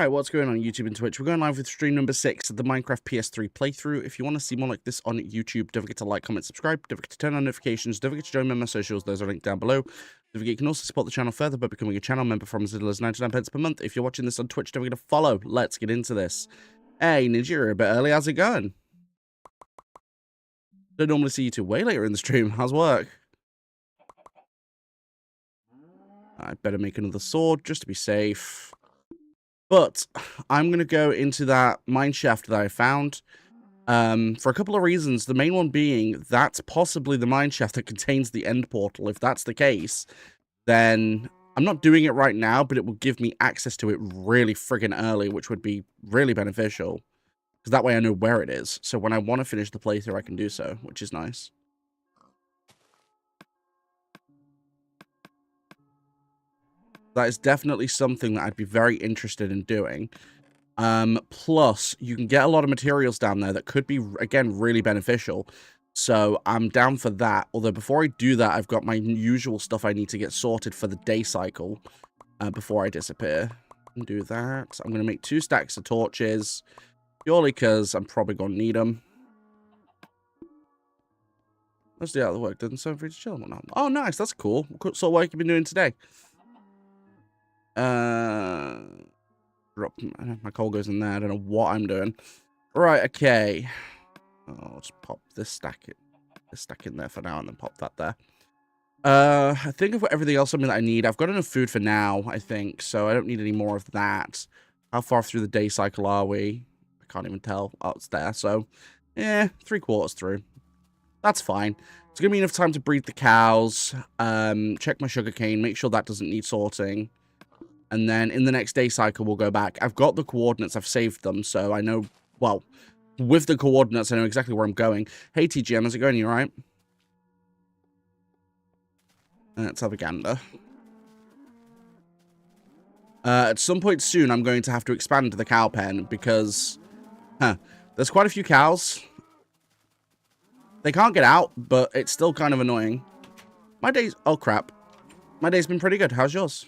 Alright, what's going on YouTube and Twitch? We're going live with stream number 6 of the Minecraft PS3 playthrough. If you want to see more like this on YouTube, don't forget to like, comment, subscribe, don't forget to turn on notifications, don't forget to join me on my socials, those are linked down below. Don't forget you can also support the channel further by becoming a channel member from as little as 99 pence per month. If you're watching this on Twitch, don't forget to follow. Let's get into this. Hey, Ninja, you're a bit early, how's it going? Don't normally see you two way later in the stream, how's work? I better make another sword just to be safe. But I'm going to go into that mine shaft that I found for a couple of reasons. The main one being that's possibly the mine shaft that contains the end portal. If that's the case, then I'm not doing it right now, but it will give me access to it really friggin' early, which would be really beneficial. Because that way I know where it is. So when I want to finish the playthrough, I can do so, which is nice. That is definitely something that I'd be very interested in doing. Plus, you can get a lot of materials down there that could be, again, really beneficial. So I'm down for that. Although before I do that, I've got my usual stuff I need to get sorted for the day cycle before I disappear. Do that. I'm going to make 2 stacks of torches, purely because I'm probably going to need them. Let's do out of the work. Doesn't sound free to chill. Oh, nice. That's cool. What sort of work have you been doing today? Drop my coal goes in there. I don't know what I'm doing. Right, okay. I'll just pop this stack in there for now and then pop that there. I think I've got everything else that I need. I've got enough food for now, I think, so I don't need any more of that. How far through the day cycle are we? I can't even tell. Oh, it's there. So, yeah, 3/4 through. That's fine. It's gonna be enough time to breed the cows, check my sugarcane, make sure that doesn't need sorting. And then in the next day cycle, we'll go back. I've got the coordinates. I've saved them, so I know... Well, with the coordinates, I know exactly where I'm going. Hey, TGM, how's it going? You all right? Let's have a gander. At some point soon, I'm going to have to expand the cow pen because... there's quite a few cows. They can't get out, but it's still kind of annoying. My day's... Oh, crap. My day's been pretty good. How's yours?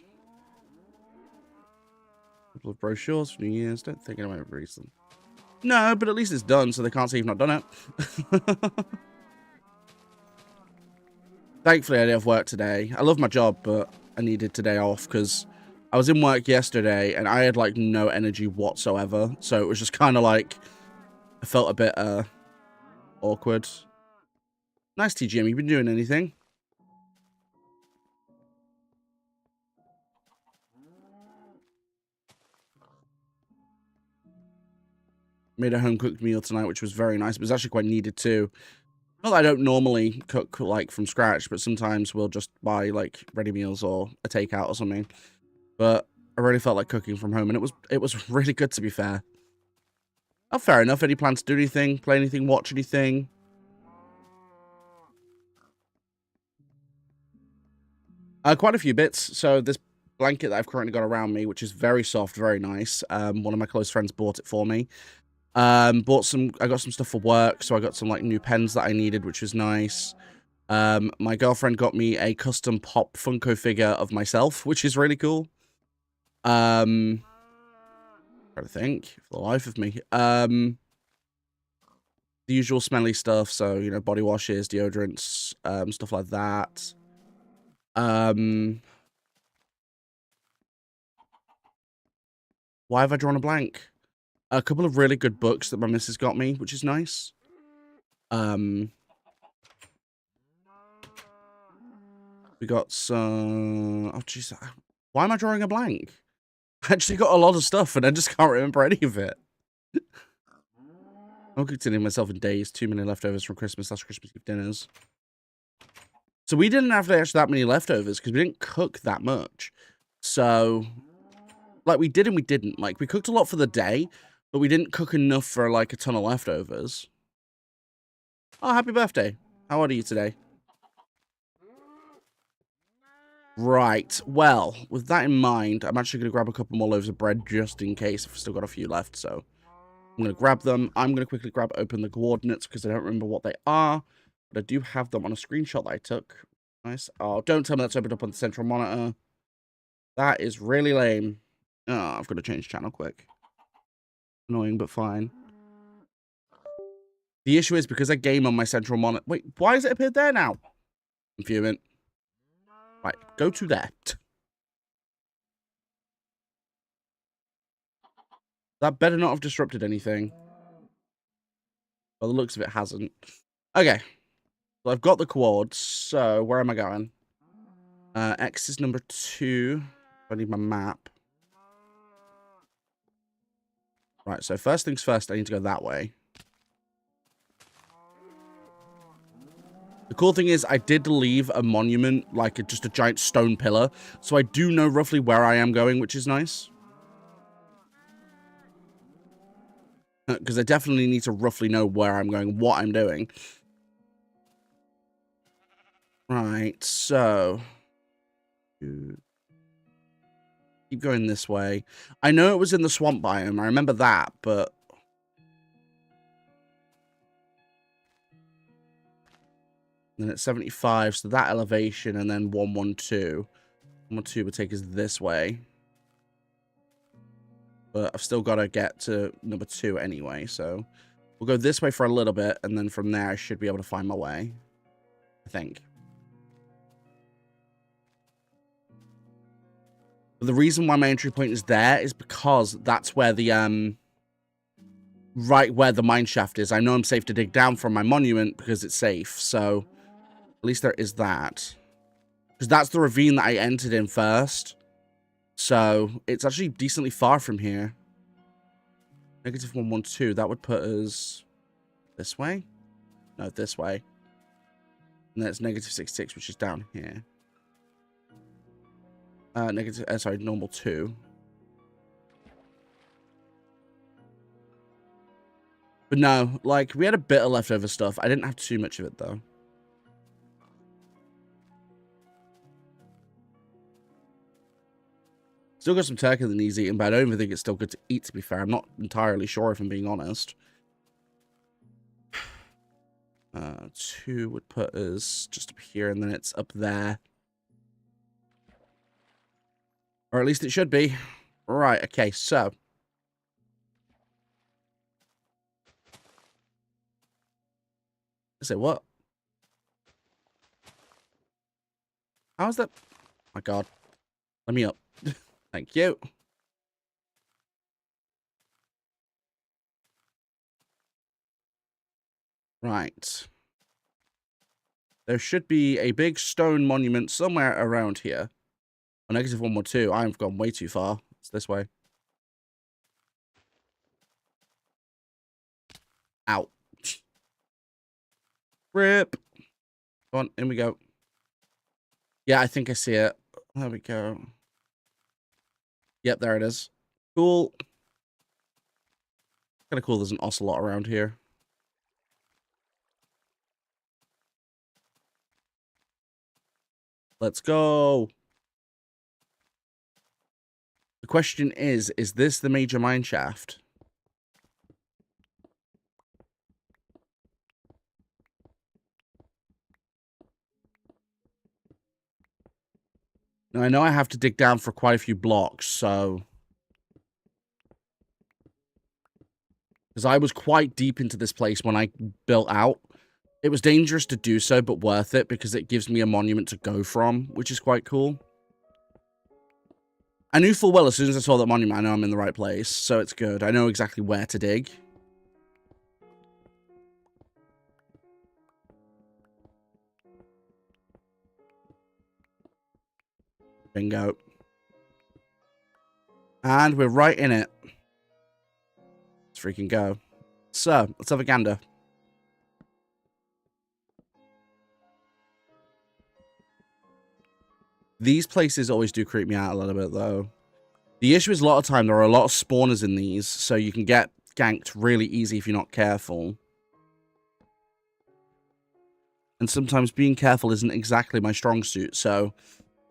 Couple of brochures for New Year's. Don't think I might release them. No, but at least it's done, so they can't say you've not done it. Thankfully, I didn't have work today. I love my job, but I needed today off because I was in work yesterday and I had like no energy whatsoever. So it was just kind of like I felt a bit awkward. Nice, TGM. You been doing anything? Made a home-cooked meal tonight, which was very nice. It was actually quite needed too. Not that I don't normally cook like from scratch, but sometimes we'll just buy like ready meals or a takeout or something. But I really felt like cooking from home, and it was really good, to be fair. Oh, fair enough. Any plans to do anything, play anything, watch anything? Quite a few bits. So this blanket that I've currently got around me, which is very soft, very nice. One of my close friends bought it for me. I got some stuff for work, so I got some like new pens that I needed, which was nice. My girlfriend got me a custom Pop Funko figure of myself, which is really cool. Trying to think for the life of me. The usual smelly stuff, so you know, body washes, deodorants, stuff like that. Why have I drawn a blank? A couple of really good books that my missus got me, which is nice. We got some... Oh, jeez. Why am I drawing a blank? I actually got a lot of stuff, and I just can't remember any of it. I'm continuing myself in days. Too many leftovers from Christmas. Last Christmas Eve dinners. So we didn't have actually that many leftovers, because we didn't cook that much. So... Like, we did and we didn't. Like, we cooked a lot for the day, but we didn't cook enough for, like, a ton of leftovers. Oh, happy birthday. How old are you today? Right. Well, with that in mind, I'm actually going to grab a couple more loaves of bread just in case. I've still got a few left, so I'm going to grab them. I'm going to quickly open the coordinates because I don't remember what they are, but I do have them on a screenshot that I took. Nice. Oh, don't tell me that's opened up on the central monitor. That is really lame. Oh, I've got to change channel quick. Annoying, but fine. The issue is because I game on my central monitor. Wait, why has it appeared there now? I'm fuming. Right, go to there. That better not have disrupted anything. By the looks of it, hasn't. Okay. So I've got the quads. So where am I going? X is number 2. I need my map. Right, so first things first, I need to go that way. The cool thing is I did leave a monument, like just a giant stone pillar. So I do know roughly where I am going, which is nice. Because I definitely need to roughly know where I'm going, what I'm doing. Right, so... keep going this way. I know it was in the swamp biome. I remember that, but... then it's 75, so that elevation, and then 112. 112 would take us this way. But I've still got to get to number 2 anyway, so... we'll go this way for a little bit, and then from there I should be able to find my way. I think. But the reason why my entry point is there is because that's where the, right where the mine shaft is. I know I'm safe to dig down from my monument because it's safe, so... at least there is that. Because that's the ravine that I entered in first. So, it's actually decently far from here. Negative 112, that would put us... this way? No, this way. And then it's negative 66, which is down here. Sorry, normal 2. But no, like, we had a bit of leftover stuff. I didn't have too much of it, though. Still got some turkey that needs eating, but I don't even think it's still good to eat, to be fair. I'm not entirely sure, if I'm being honest. 2 would put us just up here, and then it's up there. Or at least it should be. Right, okay, so. I say what? How's that? Oh my God. Let me up. Thank you. Right. There should be a big stone monument somewhere around here. Oh, negative 112. I've gone way too far. It's this way. Ow. Rip. Go on, in we go. Yeah, I think I see it. There we go. Yep, there it is. Cool. Kind of cool there's an ocelot around here. Let's go. The question is this the major mine shaft? Now, I know I have to dig down for quite a few blocks, so... because I was quite deep into this place when I built out. It was dangerous to do so, but worth it, because it gives me a monument to go from, which is quite cool. I knew full well as soon as I saw that monument, I know I'm in the right place, so it's good. I know exactly where to dig. Bingo. And we're right in it. Let's freaking go. So, let's have a gander. These places always do creep me out a little bit, though. The issue is a lot of time, there are a lot of spawners in these, so you can get ganked really easy if you're not careful. And sometimes being careful isn't exactly my strong suit, so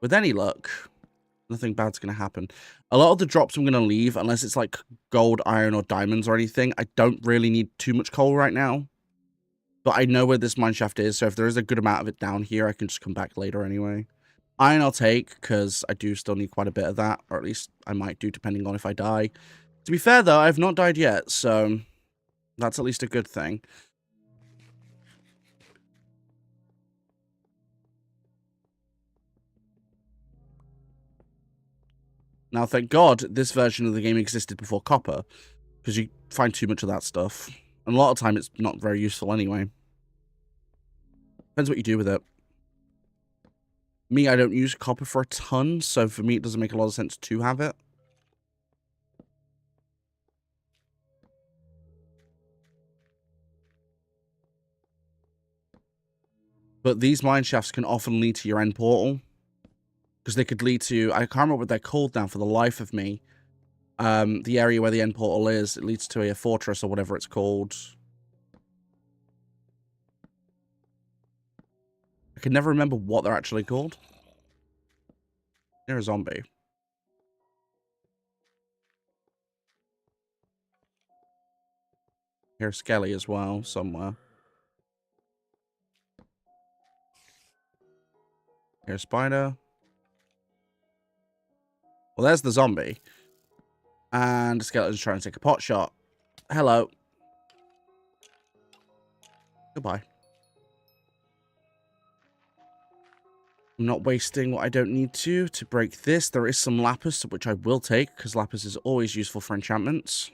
with any luck, nothing bad's going to happen. A lot of the drops I'm going to leave, unless it's like gold, iron, or diamonds or anything, I don't really need too much coal right now. But I know where this mineshaft is, so if there is a good amount of it down here, I can just come back later anyway. Iron I'll take, because I do still need quite a bit of that, or at least I might do, depending on if I die. To be fair, though, I've not died yet, so that's at least a good thing. Now, thank God, this version of the game existed before copper, because you find too much of that stuff. And a lot of time, it's not very useful anyway. Depends what you do with it. Me, I don't use copper for a ton, so for me, it doesn't make a lot of sense to have it. But these mine shafts can often lead to your end portal. Because they could lead to... I can't remember what they're called now for the life of me. The area where the end portal is, it leads to a fortress or whatever it's called. I can never remember what they're actually called. They're a zombie. Here's Skelly as well, somewhere. Here's Spider. Well, there's the zombie. And the skeleton's trying to take a pot shot. Hello. Goodbye. I'm not wasting what I don't need to break this. There is some lapis, which I will take, because lapis is always useful for enchantments.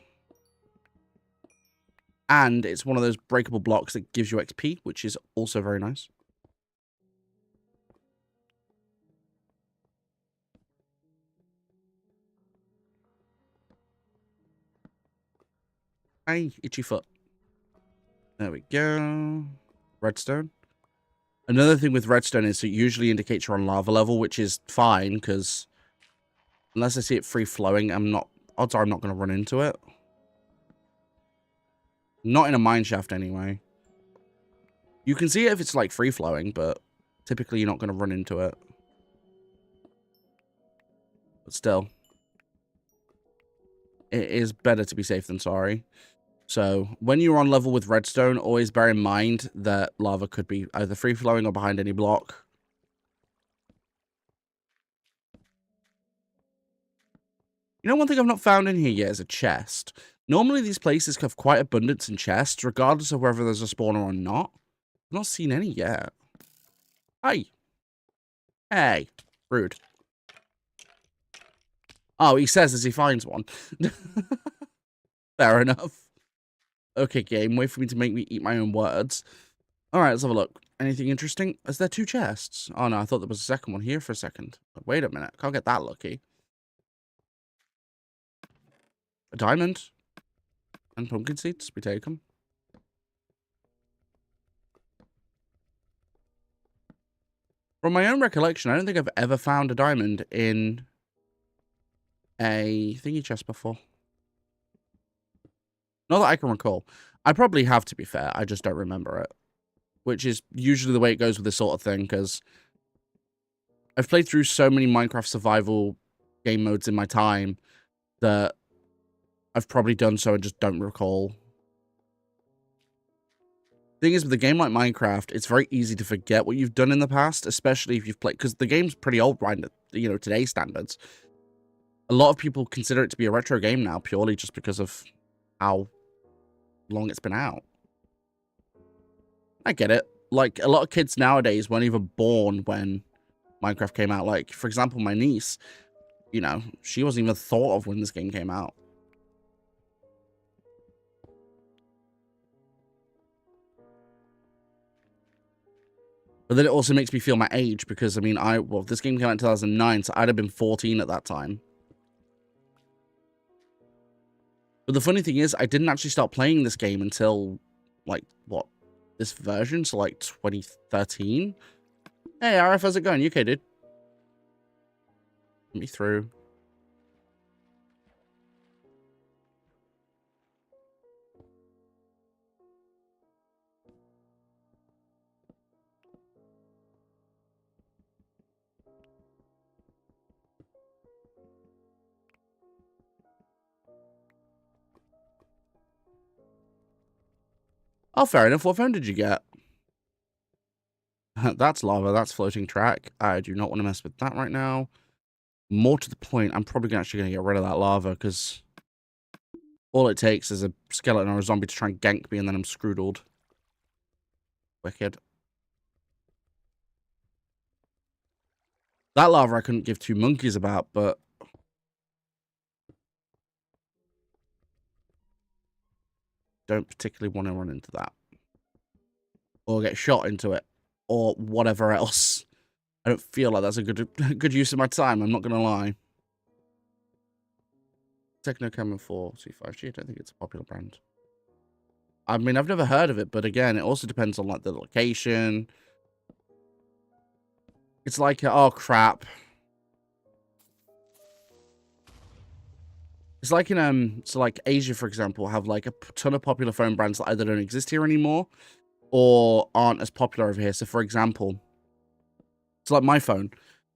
And it's one of those breakable blocks that gives you XP, which is also very nice. Hey, itchy foot. There we go. Redstone. Another thing with redstone is it usually indicates you're on lava level, which is fine, because unless I see it free-flowing, odds are I'm not going to run into it. Not in a mine shaft, anyway. You can see it if it's, like, free-flowing, but typically you're not going to run into it. But still. It is better to be safe than sorry. So, when you're on level with redstone, always bear in mind that lava could be either free-flowing or behind any block. You know, one thing I've not found in here yet is a chest. Normally, these places have quite abundance in chests, regardless of whether there's a spawner or not. I've not seen any yet. Hi. Hey. Rude. Oh, he says as he finds one. Fair enough. Okay, game. Wait for me to make me eat my own words. Alright, let's have a look. Anything interesting? Is there 2 chests? Oh, no, I thought there was a second one here for a second. Wait a minute. Can't get that lucky. A diamond. And pumpkin seeds. We take them. From my own recollection, I don't think I've ever found a diamond in a thingy chest before. Not that I can recall. I probably have, to be fair. I just don't remember it. Which is usually the way it goes with this sort of thing, because I've played through so many Minecraft survival game modes in my time that I've probably done so and just don't recall. Thing is, with a game like Minecraft, it's very easy to forget what you've done in the past, especially if you've played, because the game's pretty old by, you know, today's standards. A lot of people consider it to be a retro game now, purely just because of how long it's been out. I get it. Like, a lot of kids nowadays weren't even born when Minecraft came out. Like, for example, my niece, you know, she wasn't even thought of when this game came out. But then it also makes me feel my age because, I mean, well, this game came out in 2009, so I'd have been 14 at that time. But the funny thing is, I didn't actually start playing this game until, like, what, this version? So, like, 2013? Hey, RF, how's it going? You okay, dude? Let me through. Oh, fair enough. What phone did you get? That's lava. That's floating track. I do not want to mess with that right now. More to the point, I'm probably actually going to get rid of that lava because all it takes is a skeleton or a zombie to try and gank me and then I'm screwed. Wicked. That lava I couldn't give two monkeys about, but don't particularly want to run into that. Or get shot into it. Or whatever else. I don't feel like that's a good use of my time, I'm not going to lie. Techno Camera 4 C5G, I don't think it's a popular brand. I mean, I've never heard of it, but again, it also depends on, like, the location. It's like, oh, crap. It's like in, so, like, Asia, for example, have, like, a ton of popular phone brands that either don't exist here anymore or aren't as popular over here. So, for example, it's like my phone.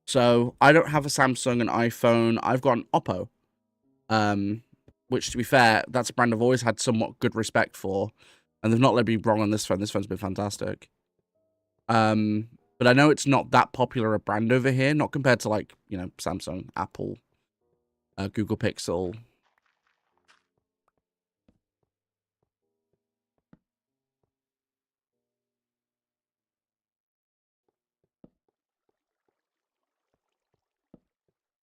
So, I don't have a Samsung, an iPhone. I've got an Oppo. Which, to be fair, that's a brand I've always had somewhat good respect for. And they've not let me be wrong on this phone. This phone's been fantastic. But I know it's not that popular a brand over here. Not compared to, like, you know, Samsung, Apple, Google Pixel.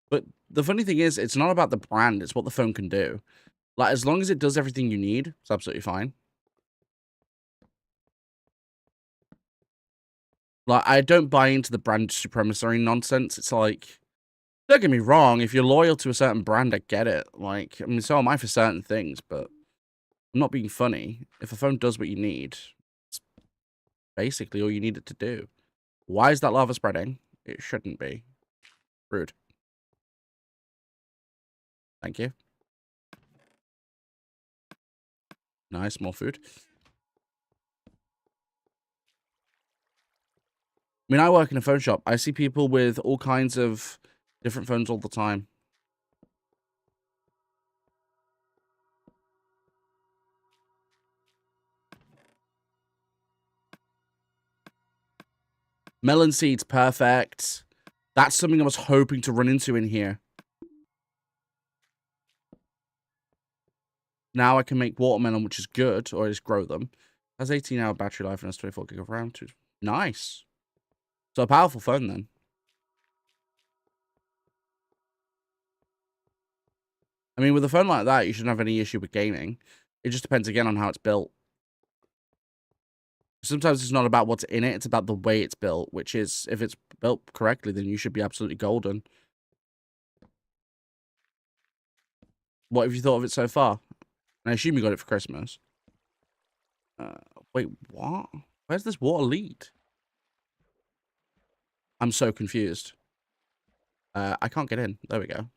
But the funny thing is, it's not about the brand. It's what the phone can do. Like, as long as it does everything you need, it's absolutely fine. Like, I don't buy into the brand supremacy nonsense. It's like, don't get me wrong, if you're loyal to a certain brand, I get it. Like, I mean, so am I for certain things, but I'm not being funny. If a phone does what you need, it's basically all you need it to do. Why is that lava spreading? It shouldn't be. Rude. Thank you. Nice, more food. I mean, I work in a phone shop. I see people with all kinds of different phones all the time. Melon seeds, perfect. That's something I was hoping to run into in here. Now I can make watermelon, which is good, or just grow them. Has 18-hour battery life and has 24 gig of RAM. Nice. So a powerful phone then. I mean, with a phone like that, you shouldn't have any issue with gaming. It just depends again on how it's built. Sometimes it's not about what's in it, it's about the way it's built, which is, if it's built correctly, then you should be absolutely golden. What have you thought of it so far? And I assume you got it for Christmas. Wait, what? Where's this water lead? I'm so confused. I can't get in. There we go.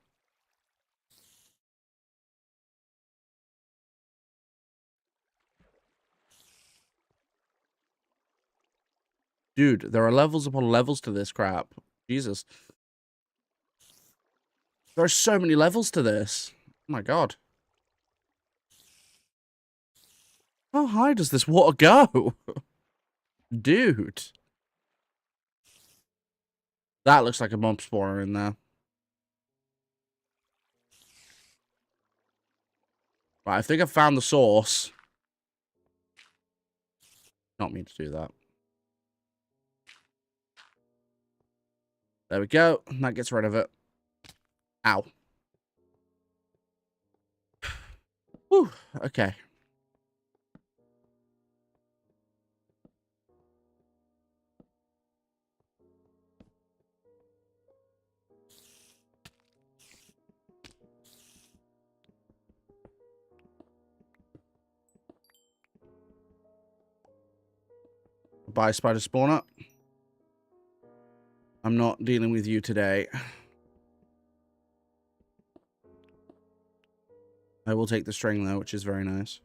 Dude, there are levels upon levels to this crap. Jesus. There are so many levels to this. Oh my god. How high does this water go? Dude. That looks like a mob spawner in there. Right, I think I've found the source. Not mean to do that. There we go. That gets rid of it. Ow. Whew. Okay. Bye, spider spawner. I'm not dealing with you today. I will take the string, though, which is very nice.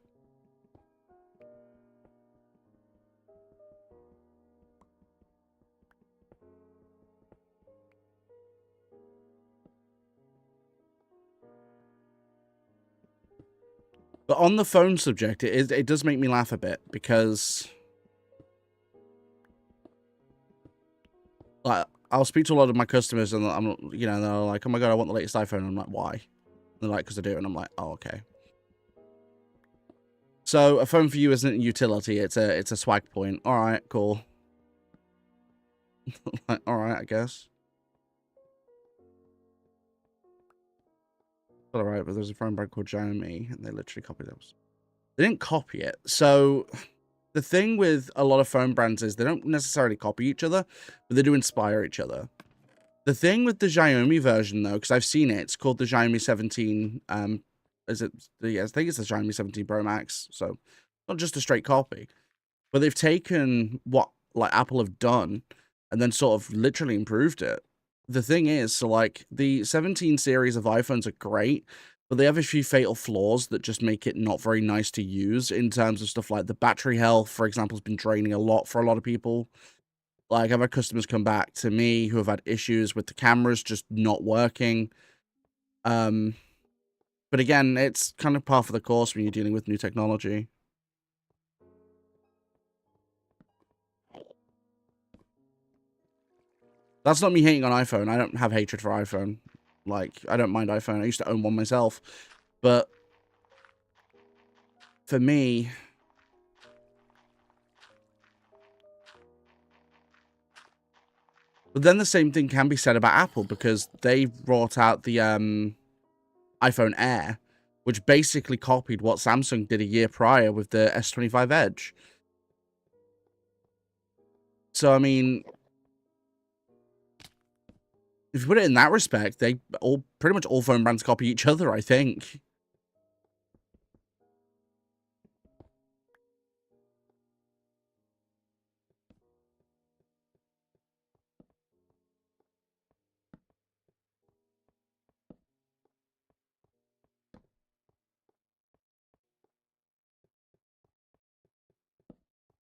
But on the phone subject, it does make me laugh a bit, because Like, I'll speak to a lot of my customers and I'm, you know, they're like, oh my God, I want the latest iPhone. And I'm like, why? And they're like, because I do. And I'm like, oh, okay. So a phone for you isn't a utility. It's a swag point. All right, cool. Like, all right, I guess. All right, but there's a phone brand called Xiaomi and they literally copied those. They didn't copy it. So the thing with a lot of phone brands is they don't necessarily copy each other, but they do inspire each other. The thing with the Xiaomi version, though, because I've seen it, it's called the Xiaomi 17. Is it? Yeah, I think it's the Xiaomi 17 Pro Max. So not just a straight copy, but they've taken what like Apple have done and then sort of literally improved it. The thing is, so like the 17 series of iPhones are great, but they have a few fatal flaws that just make it not very nice to use in terms of stuff like the battery health, for example, has been draining a lot for a lot of people. Like, I've had customers come back to me who have had issues with the cameras just not working. But again, it's kind of par for the course when you're dealing with new technology. That's not me hating on iPhone. I don't have hatred for iPhone. Like, I don't mind iPhone. I used to own one myself. But for me, but then the same thing can be said about Apple because they brought out the iPhone Air, which basically copied what Samsung did a year prior with the S25 Edge. So, I mean, if you put it in that respect, they all pretty much all phone brands copy each other, I think.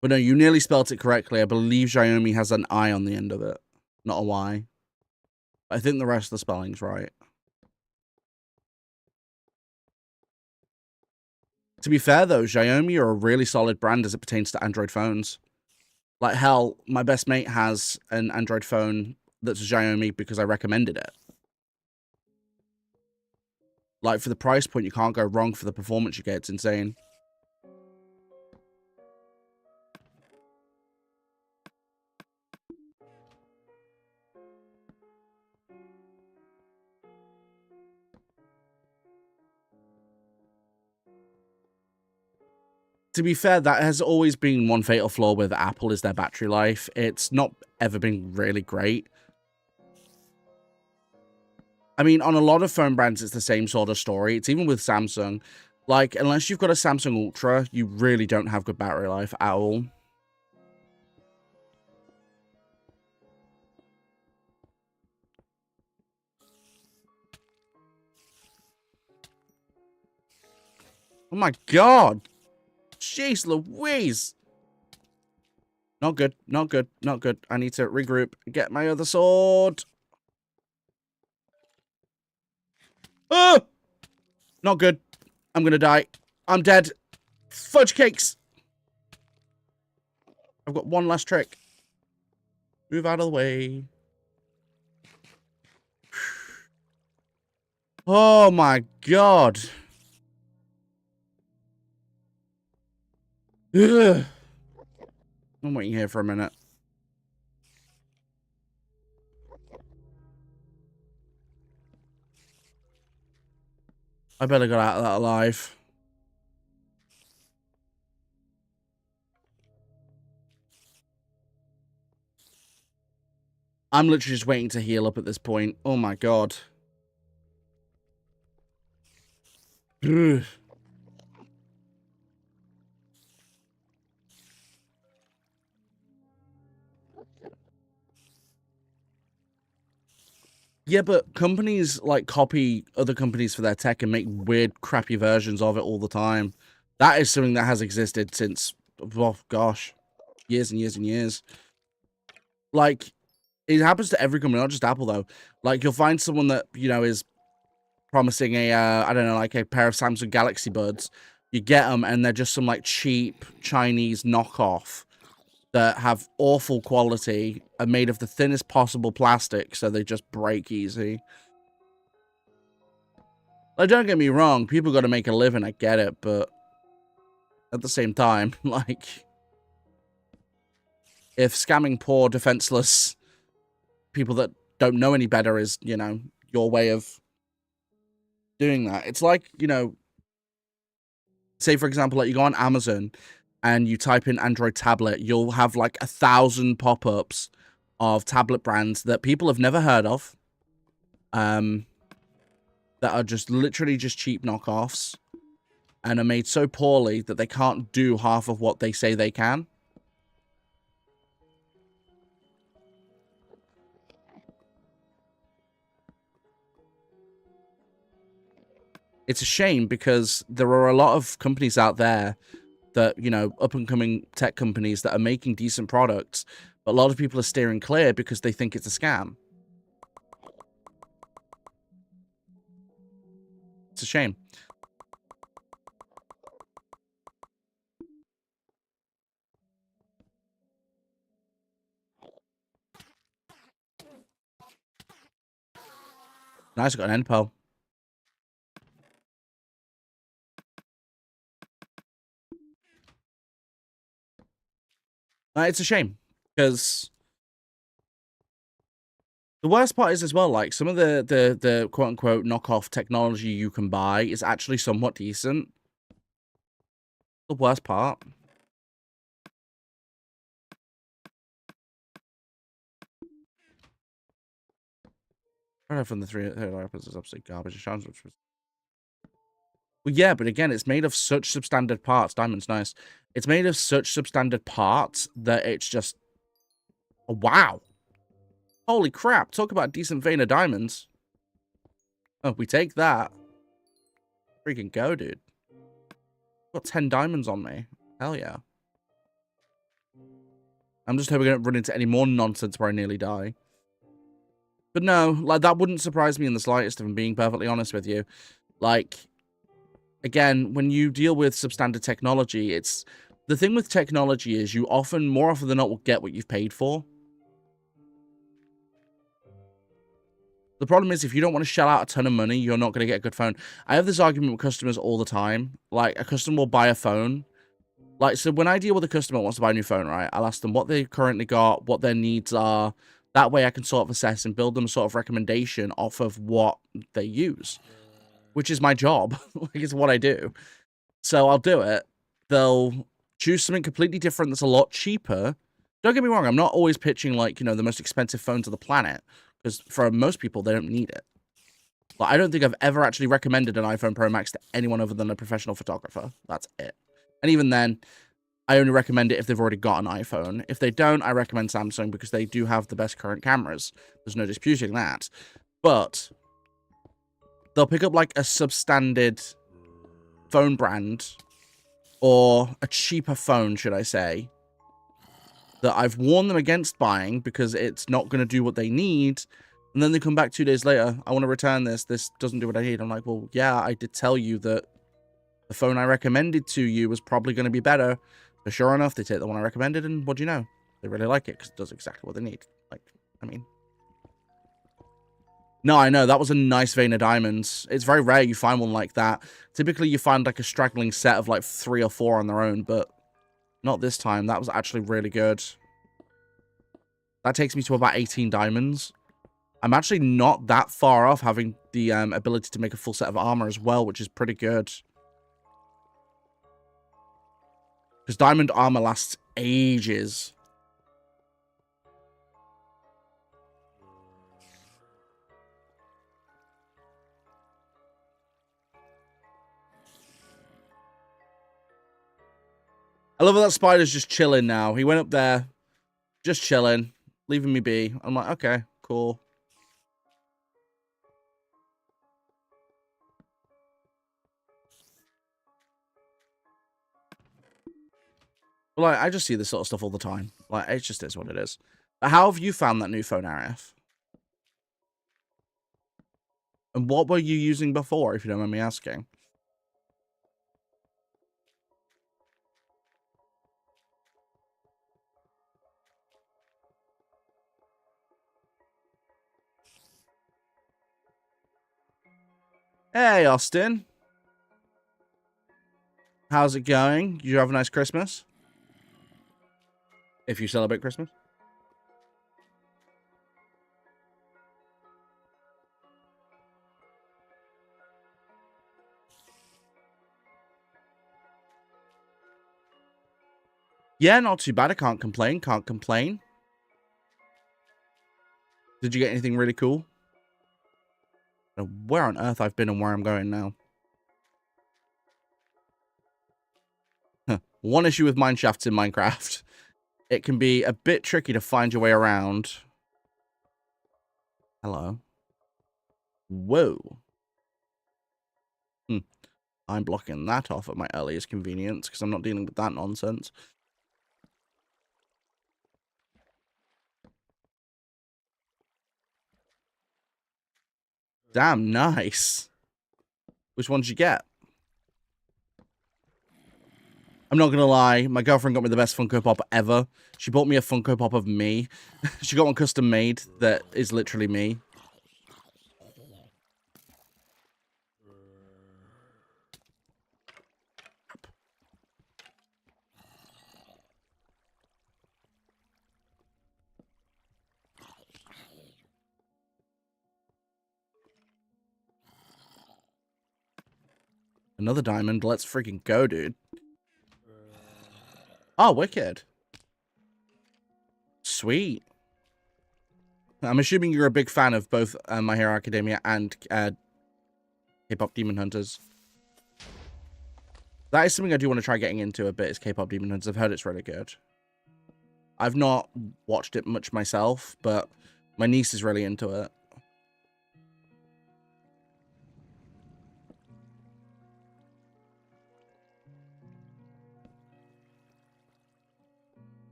But no, you nearly spelt it correctly. I believe Xiaomi has an I on the end of it, not a Y. I think the rest of the spelling's right. To be fair, though, Xiaomi are a really solid brand as it pertains to Android phones. Like, hell, my best mate has an Android phone that's a Xiaomi because I recommended it. Like, for the price point, you can't go wrong for the performance you get. It's insane. To be fair, that has always been one fatal flaw with Apple is their battery life. It's not ever been really great. I mean, on a lot of phone brands, it's the same sort of story. It's even with Samsung. Like, unless you've got a Samsung Ultra, you really don't have good battery life at all. Oh my God. Jeez Louise. Not good, not good, not good. I need to regroup, get my other sword. Oh! Not good. I'm gonna die. I'm dead. Fudge cakes. I've got one last trick. Move out of the way. Oh my God. Ugh. I'm waiting here for a minute. I better get out of that alive. I'm literally just waiting to heal up at this point. Oh my God. Ugh. Yeah, but companies like copy other companies for their tech and make weird, crappy versions of it all the time. That is something that has existed since, oh gosh, years and years and years. Like, it happens to every company, not just Apple, though. Like, you'll find someone that, you know, is promising a, I don't know, like a pair of Samsung Galaxy Buds. You get them, and they're just some, like, cheap Chinese knockoff. that have awful quality, are made of the thinnest possible plastic, so they just break easy. Like, don't get me wrong, people got to make a living, I get it, but at the same time, like, if scamming poor, defenseless people that don't know any better is, you know, your way of doing that, it's like, you know, say, for example, like you go on Amazon and you type in Android tablet, you'll have like 1,000 pop-ups of tablet brands that people have never heard of, that are just literally just cheap knockoffs and are made so poorly that they can't do half of what they say they can. It's a shame because there are a lot of companies out there that, you know, up-and-coming tech companies that are making decent products, but a lot of people are steering clear because they think it's a scam. It's a shame. Nice, got an end pearl. It's a shame because the worst part is as well, like some of the quote unquote knockoff technology you can buy is actually somewhat decent. The worst part. I don't know, from the third episodes is absolute garbage. Well, yeah, but again, it's made of such substandard parts. Diamond's nice. It's made of such substandard parts that it's just, oh, wow. Holy crap! Talk about a decent vein of diamonds. Oh, we take that. Freaking go, dude. Got 10 diamonds on me. Hell yeah. I'm just hoping I don't run into any more nonsense where I nearly die. But no, like, that wouldn't surprise me in the slightest, if I'm being perfectly honest with you. Like, again, when you deal with substandard technology, it's... The thing with technology is you often, more often than not, will get what you've paid for. The problem is, if you don't want to shell out a ton of money, you're not going to get a good phone. I have this argument with customers all the time. Like, a customer will buy a phone. Like, so when I deal with a customer who wants to buy a new phone, right, I'll ask them what they've currently got, what their needs are. That way I can sort of assess and build them a sort of recommendation off of what they use, which is my job. Like, it's what I do. So I'll do it. They'll choose something completely different that's a lot cheaper. Don't get me wrong, I'm not always pitching, like, you know, the most expensive phones on the planet, because for most people, they don't need it. Like, I don't think I've ever actually recommended an iPhone Pro Max to anyone other than a professional photographer. That's it. And even then, I only recommend it if they've already got an iPhone. If they don't, I recommend Samsung because they do have the best current cameras. There's no disputing that. But they'll pick up like a substandard phone brand, or a cheaper phone, should I say, that I've warned them against buying because it's not going to do what they need. And then they come back 2 days later, I want to return this. This doesn't do what I need. I'm like, well, yeah, I did tell you that the phone I recommended to you was probably going to be better. But sure enough, they take the one I recommended, and what do you know? They really like it because it does exactly what they need. Like, I mean... No, I know. That was a nice vein of diamonds. It's very rare you find one like that. Typically, you find like a straggling set of like 3 or 4 on their own, but not this time. That was actually really good. That takes me to about 18 diamonds. I'm actually not that far off having the ability to make a full set of armor as well, which is pretty good. Because diamond armor lasts ages. I love how that spider's just chilling now. He went up there, just chilling, leaving me be. I'm like, okay, cool. But like, I just see this sort of stuff all the time. Like, it just is what it is. But how have you found that new phone, Arif? And what were you using before, if you don't mind me asking? Hey, Austin. How's it going? Did you have a nice Christmas? If you celebrate Christmas. Yeah, not too bad. I can't complain. Can't complain. Did you get anything really cool? Where on earth I've been and where I'm going now. One issue with mineshafts in Minecraft. It can be a bit tricky to find your way around. Hello. Whoa. I'm blocking that off at my earliest convenience because I'm not dealing with that nonsense. Damn, nice. Which one did you get? I'm not gonna lie, my girlfriend got me the best Funko Pop ever. She bought me a Funko Pop of me. She got one custom made that is literally me. Another diamond. Let's freaking go, dude. Oh, wicked. Sweet. I'm assuming you're a big fan of both My Hero Academia and K-pop Demon Hunters. That is something I do want to try getting into a bit, is K-pop Demon Hunters. I've heard it's really good. I've not watched it much myself, but my niece is really into it.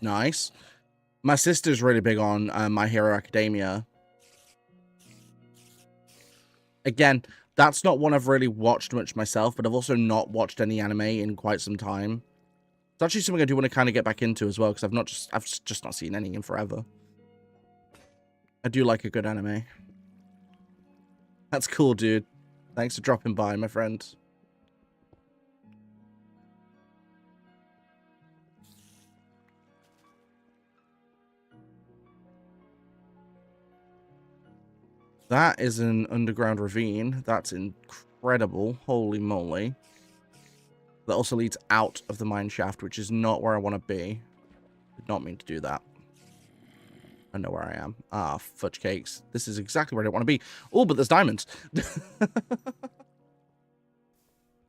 Nice. My sister's really big on My Hero Academia. Again, that's not one I've really watched much myself, but I've also not watched any anime in quite some time. It's actually something I do want to kind of get back into as well, because I've just not seen any in forever. I do like a good anime. That's cool, dude. Thanks for dropping by, my friend. That is an underground ravine. That's incredible. Holy moly. That also leads out of the mine shaft, which is not where I want to be. Did not mean to do that. I know where I am. Ah, fudge cakes. This is exactly where I don't want to be. Oh, but there's diamonds. You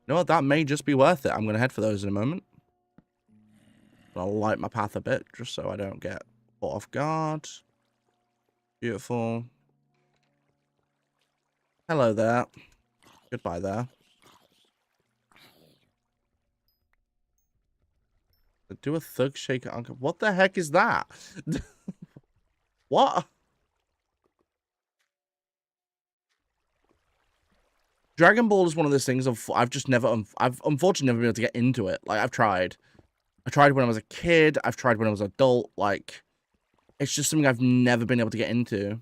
know what? That may just be worth it. I'm going to head for those in a moment. I'll light my path a bit, just so I don't get caught off guard. Beautiful. Hello there. Goodbye there. Do a thug shaker uncle. What the heck is that? What? Dragon Ball is one of those things I've just never, I've unfortunately never been able to get into it. Like, I've tried. I tried when I was a kid. I've tried when I was an adult. Like, it's just something I've never been able to get into.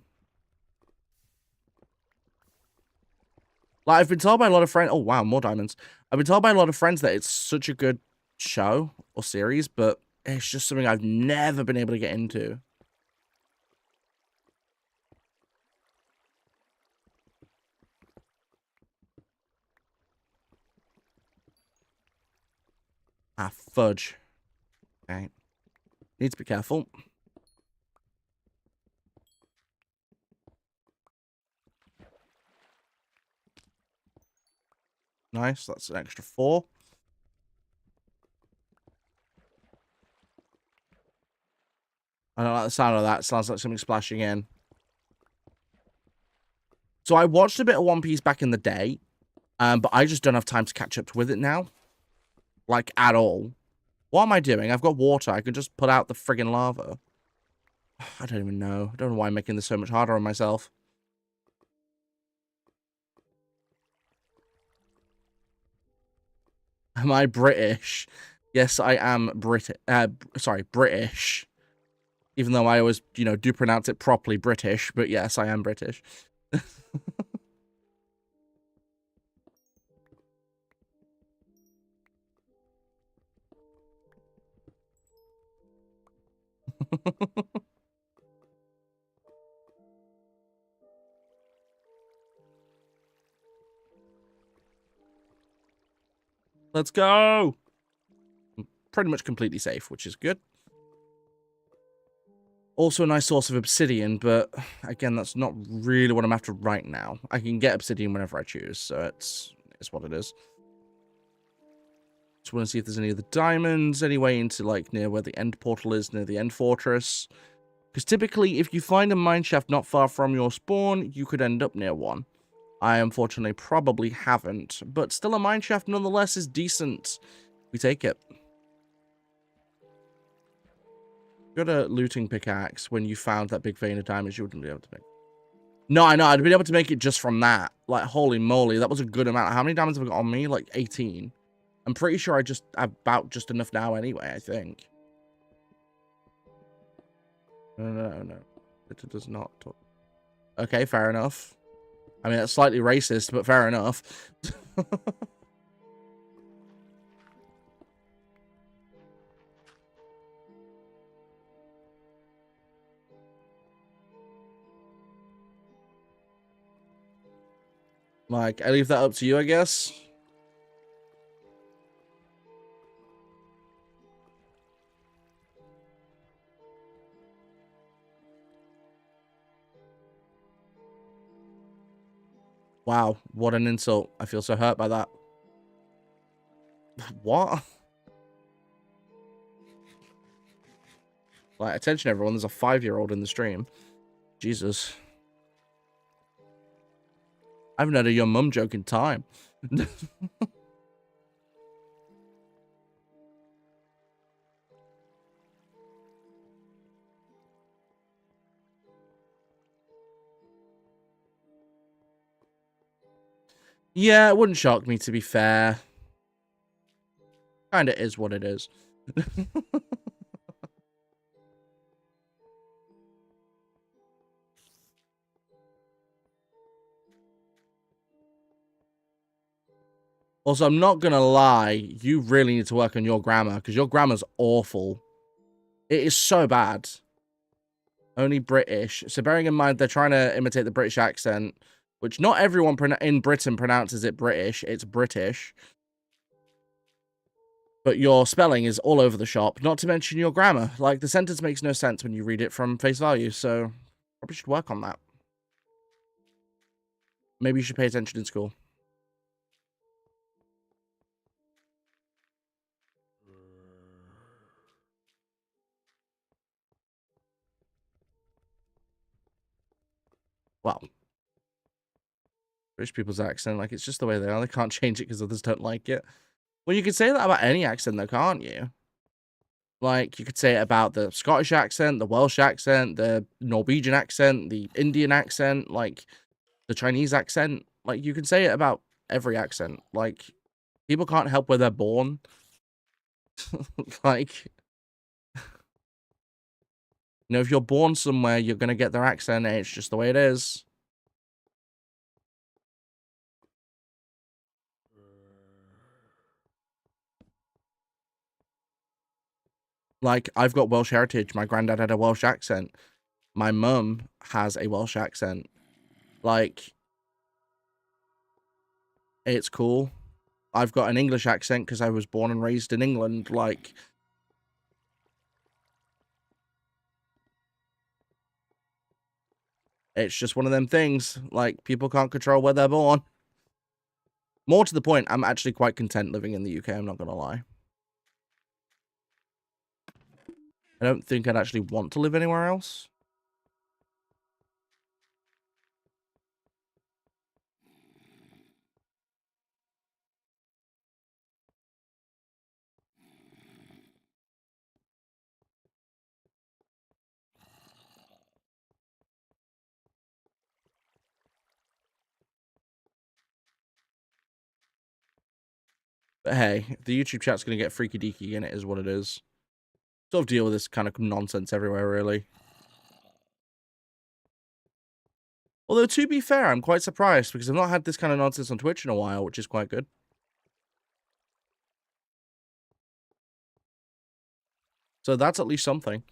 Like, I've been told by a lot of friends. Oh, wow, more diamonds. I've been told by a lot of friends that it's such a good show or series, but it's just something I've never been able to get into. Ah, fudge. Okay. Need to be careful. Nice. That's an extra 4. I don't like the sound of that. It sounds like something splashing in. So I watched a bit of One Piece back in the day, but I just don't have time to catch up with it now. Like, at all. What am I doing? I've got water. I can just put out the friggin' lava. I don't even know. I don't know why I'm making this so much harder on myself. Am I British? Yes, I am British. Even though I always, do pronounce it properly British, but yes, I am British. Let's go. Pretty much completely safe, which is good. Also a nice source of obsidian, but again, that's not really what I'm after right now. I can get obsidian whenever I choose, so it's what it is. Just want to see if there's any of the diamonds, any way into, like, near where the end portal is, near the end fortress. Because typically, if you find a mineshaft not far from your spawn, you could end up near one. I, unfortunately, probably haven't, but still a mineshaft nonetheless is decent. We take it. Got a looting pickaxe. When you found that big vein of diamonds, you wouldn't be able to make. No, I know. I'd been able to make it just from that. Like, holy moly, that was a good amount. How many diamonds have I got on me? Like, 18. I'm pretty sure I just have about just enough now anyway, I think. No. It does not talk. Okay, fair enough. I mean, that's slightly racist, but fair enough. Like, I leave that up to you, I guess. Wow, what an insult. I feel so hurt by that. What? Like, attention everyone, there's a 5-year-old in the stream. Jesus. I haven't had a your mum joke in time. Yeah, it wouldn't shock me, to be fair. Kinda is what it is. Also, I'm not gonna lie, you really need to work on your grammar, because your grammar's awful. It is so bad. Only British. So bearing in mind, they're trying to imitate the British accent, which not everyone in Britain pronounces it British. It's British. But your spelling is all over the shop, not to mention your grammar. Like, the sentence makes no sense when you read it from face value, so probably should work on that. Maybe you should pay attention in school. Well, British people's accent, like, it's just the way they are. They can't change it because others don't like it. Well, you could say that about any accent, though, can't you? Like, you could say it about the Scottish accent, the Welsh accent, the Norwegian accent, the Indian accent, like, the Chinese accent. Like, you can say it about every accent. Like, people can't help where they're born. Like, if you're born somewhere, you're going to get their accent. And it's just the way it is. Like, I've got Welsh heritage. My granddad had a Welsh accent. My mum has a Welsh accent. Like, it's cool. I've got an English accent because I was born and raised in England. Like, it's just one of them things. Like, people can't control where they're born. More to the point, I'm actually quite content living in the UK, I'm not going to lie. I don't think I'd actually want to live anywhere else. But hey, the YouTube chat's going to get freaky deaky and it is what it is. Sort of deal with this kind of nonsense everywhere, really. Although, to be fair, I'm quite surprised because I've not had this kind of nonsense on Twitch in a while, which is quite good. So that's at least something.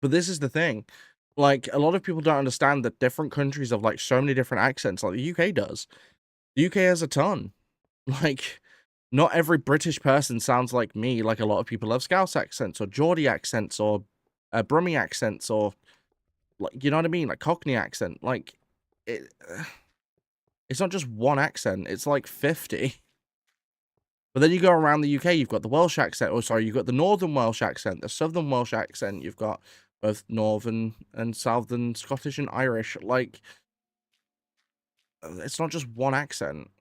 But this is the thing. Like, a lot of people don't understand that different countries have, like, so many different accents, like the UK does. The UK has a ton. Like, not every British person sounds like me, like a lot of people have Scouse accents, or Geordie accents, or Brummie accents, or, like, you know what I mean? Like, Cockney accent. Like, it, it's not just one accent, it's like 50. But then you go around the UK, you've got the Welsh accent, or sorry, you've got the Northern Welsh accent, the Southern Welsh accent, you've got both Northern and Southern Scottish and Irish. Like, it's not just one accent.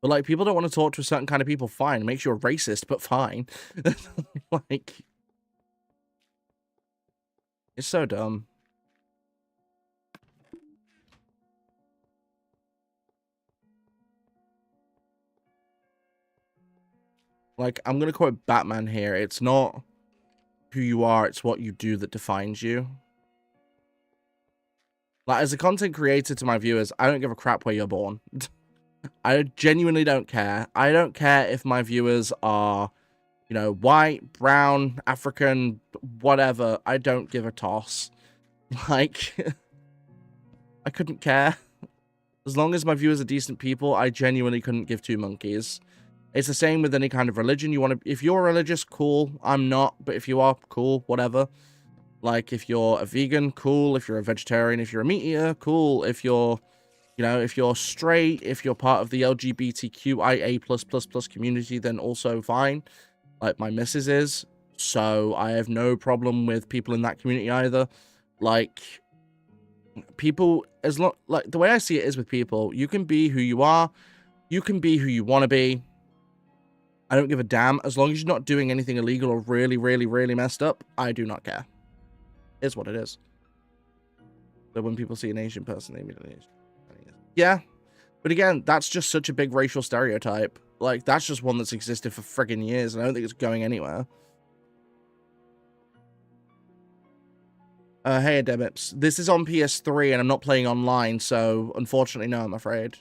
But, like, people don't want to talk to a certain kind of people, fine. It makes you a racist, but fine. Like, it's so dumb. Like, I'm gonna quote Batman here. It's not who you are, it's what you do that defines you. Like, as a content creator to my viewers, I don't give a crap where you're born. I genuinely don't care. I don't care if my viewers are, you know, white, brown, African, whatever. I don't give a toss. Like, I couldn't care. As long as my viewers are decent people, I genuinely couldn't give two monkeys. It's the same with any kind of religion. You want to, if you're religious, cool. I'm not, but if you are, cool, whatever. Like, if you're a vegan, cool. If you're a vegetarian, if you're a meat eater, cool. If you're, you know, if you're straight, if you're part of the LGBTQIA+++ community, then also fine. Like, my missus is. So I have no problem with people in that community either. Like, people, as long, like, the way I see it is with people, you can be who you are. You can be who you want to be. I don't give a damn. As long as you're not doing anything illegal or really, really, really messed up, I do not care. It's what it is. So when people see an Asian person, they immediately... Yeah. But again, that's just such a big racial stereotype. Like, that's just one that's existed for friggin' years, and I don't think it's going anywhere. Hey, Ademips. This is on PS3, and I'm not playing online, so unfortunately, no, I'm afraid.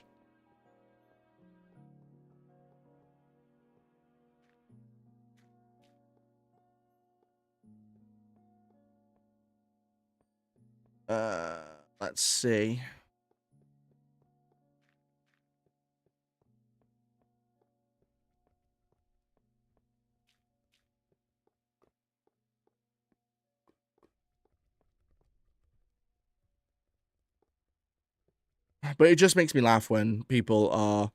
Let's see. But it just makes me laugh when people are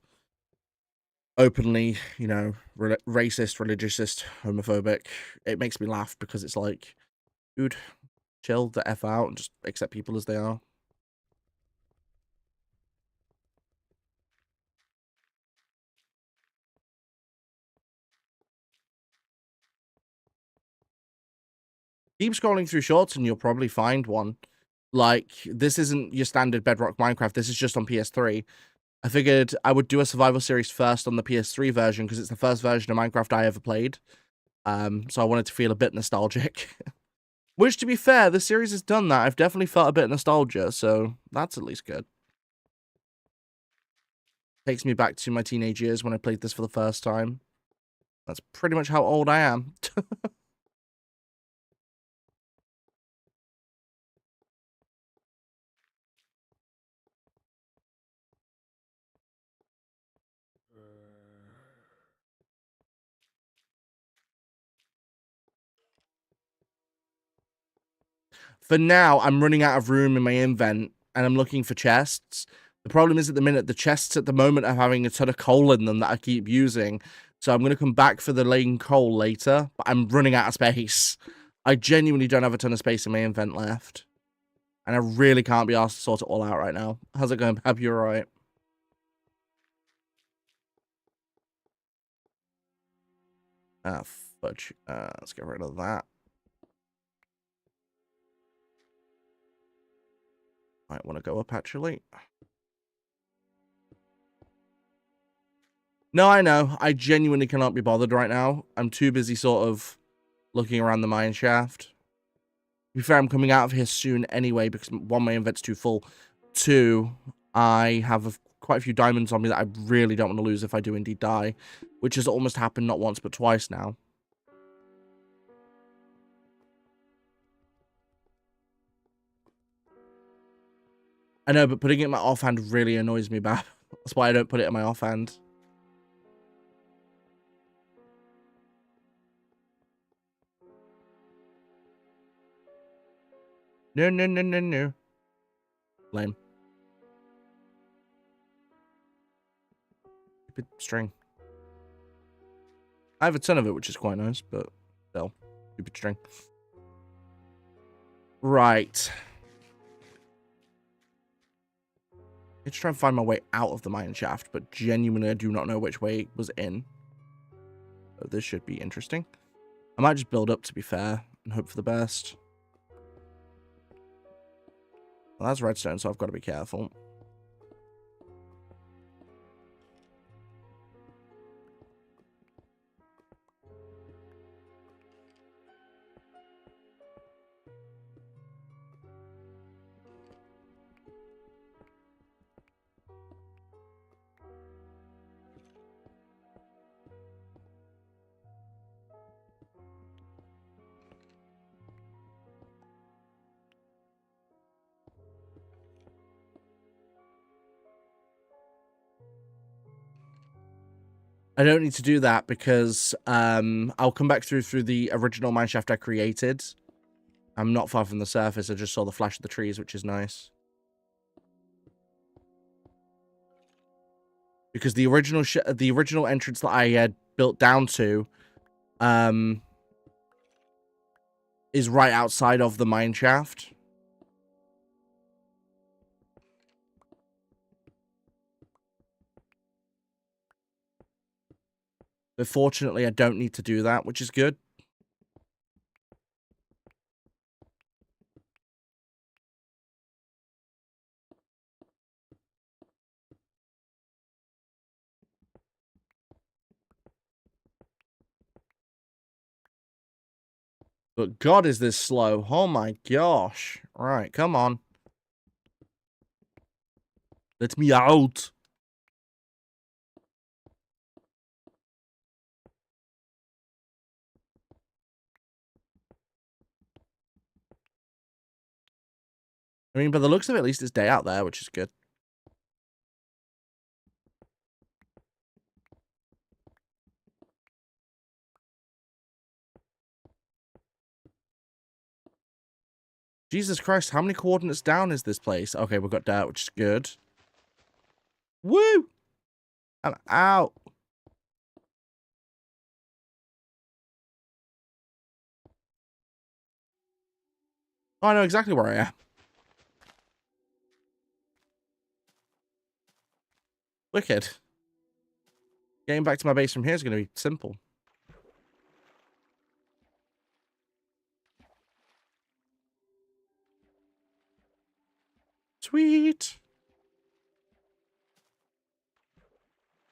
openly, you know, racist, religiousist, homophobic. It makes me laugh because it's like, dude, chill the F out and just accept people as they are. Keep scrolling through shorts and you'll probably find one. Like, this isn't your standard Bedrock Minecraft. This is just on PS3. I figured I would do a survival series first on the PS3 version because it's the first version of Minecraft I ever played. So I wanted to feel a bit nostalgic. Which, to be fair, the series has done that. I've definitely felt a bit of nostalgia, so that's at least good. Takes me back to my teenage years when I played this for the first time. That's pretty much how old I am. For now, I'm running out of room in my invent, and I'm looking for chests. The problem is at the minute, the chests at the moment are having a ton of coal in them that I keep using. So I'm going to come back for the laying coal later, but I'm running out of space. I genuinely don't have a ton of space in my invent left. And I really can't be asked to sort it all out right now. How's it going, Pab? You alright? Ah, fudge. Let's get rid of that. Might want to go up, actually. No, I know. I genuinely cannot be bothered right now. I'm too busy sort of looking around the mine shaft. To be fair, I'm coming out of here soon anyway because, one, my invent's too full. Two, I have quite a few diamonds on me that I really don't want to lose if I do indeed die, which has almost happened not once but twice now. I know, but putting it in my offhand really annoys me, Bab. That's why I don't put it in my offhand. No, no, no, no, no. Lame. Stupid string. I have a ton of it, which is quite nice, but still. Stupid string. Right. Let's try and find my way out of the mine shaft, but genuinely I do not know which way it was in. So this should be interesting. I might just build up, to be fair, and hope for the best. Well, that's redstone, so I've got to be careful. I don't need to do that because I'll come back through the original mineshaft I created. I'm not far from the surface. I just saw the flash of the trees, which is nice. Because the original entrance that I had built down to is right outside of the mineshaft. But fortunately, I don't need to do that, which is good. But God, is this slow. Oh my gosh. Right, come on. Let me out. I mean, by the looks of it, at least it's day out there, which is good. Jesus Christ, how many coordinates down is this place? Okay, we've got dirt, which is good. Woo! I'm out. Oh, I know exactly where I am. Wicked. Getting back to my base from here is going to be simple. Sweet.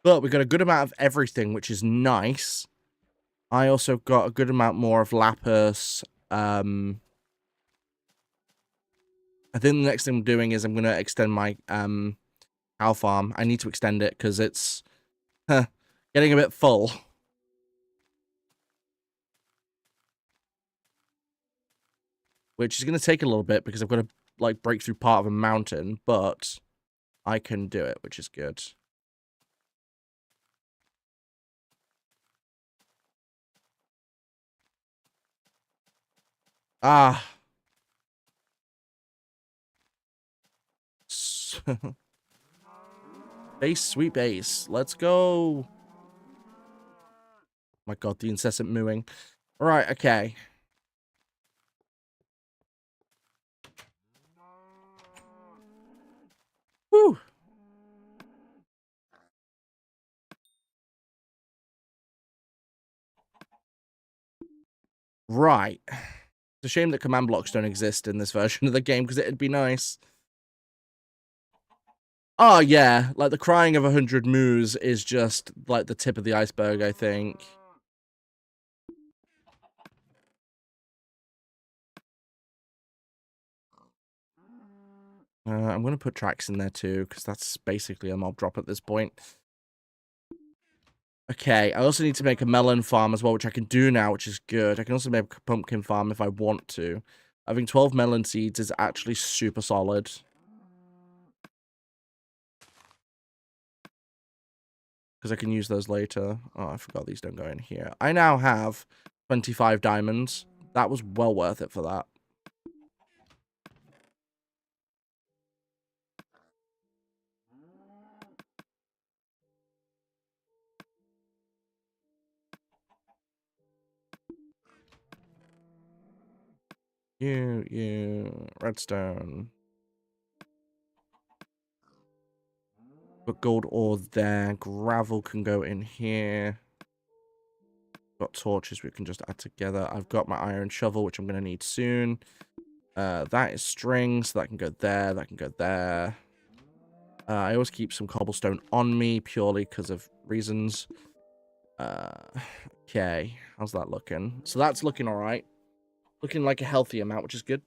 But we got a good amount of everything, which is nice. I also got a good amount more of lapis. I think the next thing I'm doing is I'm going to extend my cow farm. I need to extend it because it's getting a bit full. Which is going to take a little bit because I've got to like break through part of a mountain, but I can do it, which is good. Base, sweet base. Let's go. My God, the incessant mooing. All right, okay. Whew. Right. It's a shame that command blocks don't exist in this version of the game, because it'd be nice. Oh, yeah. Like, the crying of 100 moos is just, like, the tip of the iceberg, I think. I'm going to put tracks in there, too, because that's basically a mob drop at this point. Okay, I also need to make a melon farm as well, which I can do now, which is good. I can also make a pumpkin farm if I want to. Having 12 melon seeds is actually super solid. Because I can use those later. Oh, I forgot these don't go in here. I now have 25 diamonds. That was well worth it for that. Redstone. Got gold ore there. Gravel can go in here. Got torches we can just add together. I've got my iron shovel, which I'm going to need soon. That is string, so that can go there. That can go there. I always keep some cobblestone on me, purely because of reasons. Okay. How's that looking? So that's looking alright. Looking like a healthy amount, which is good.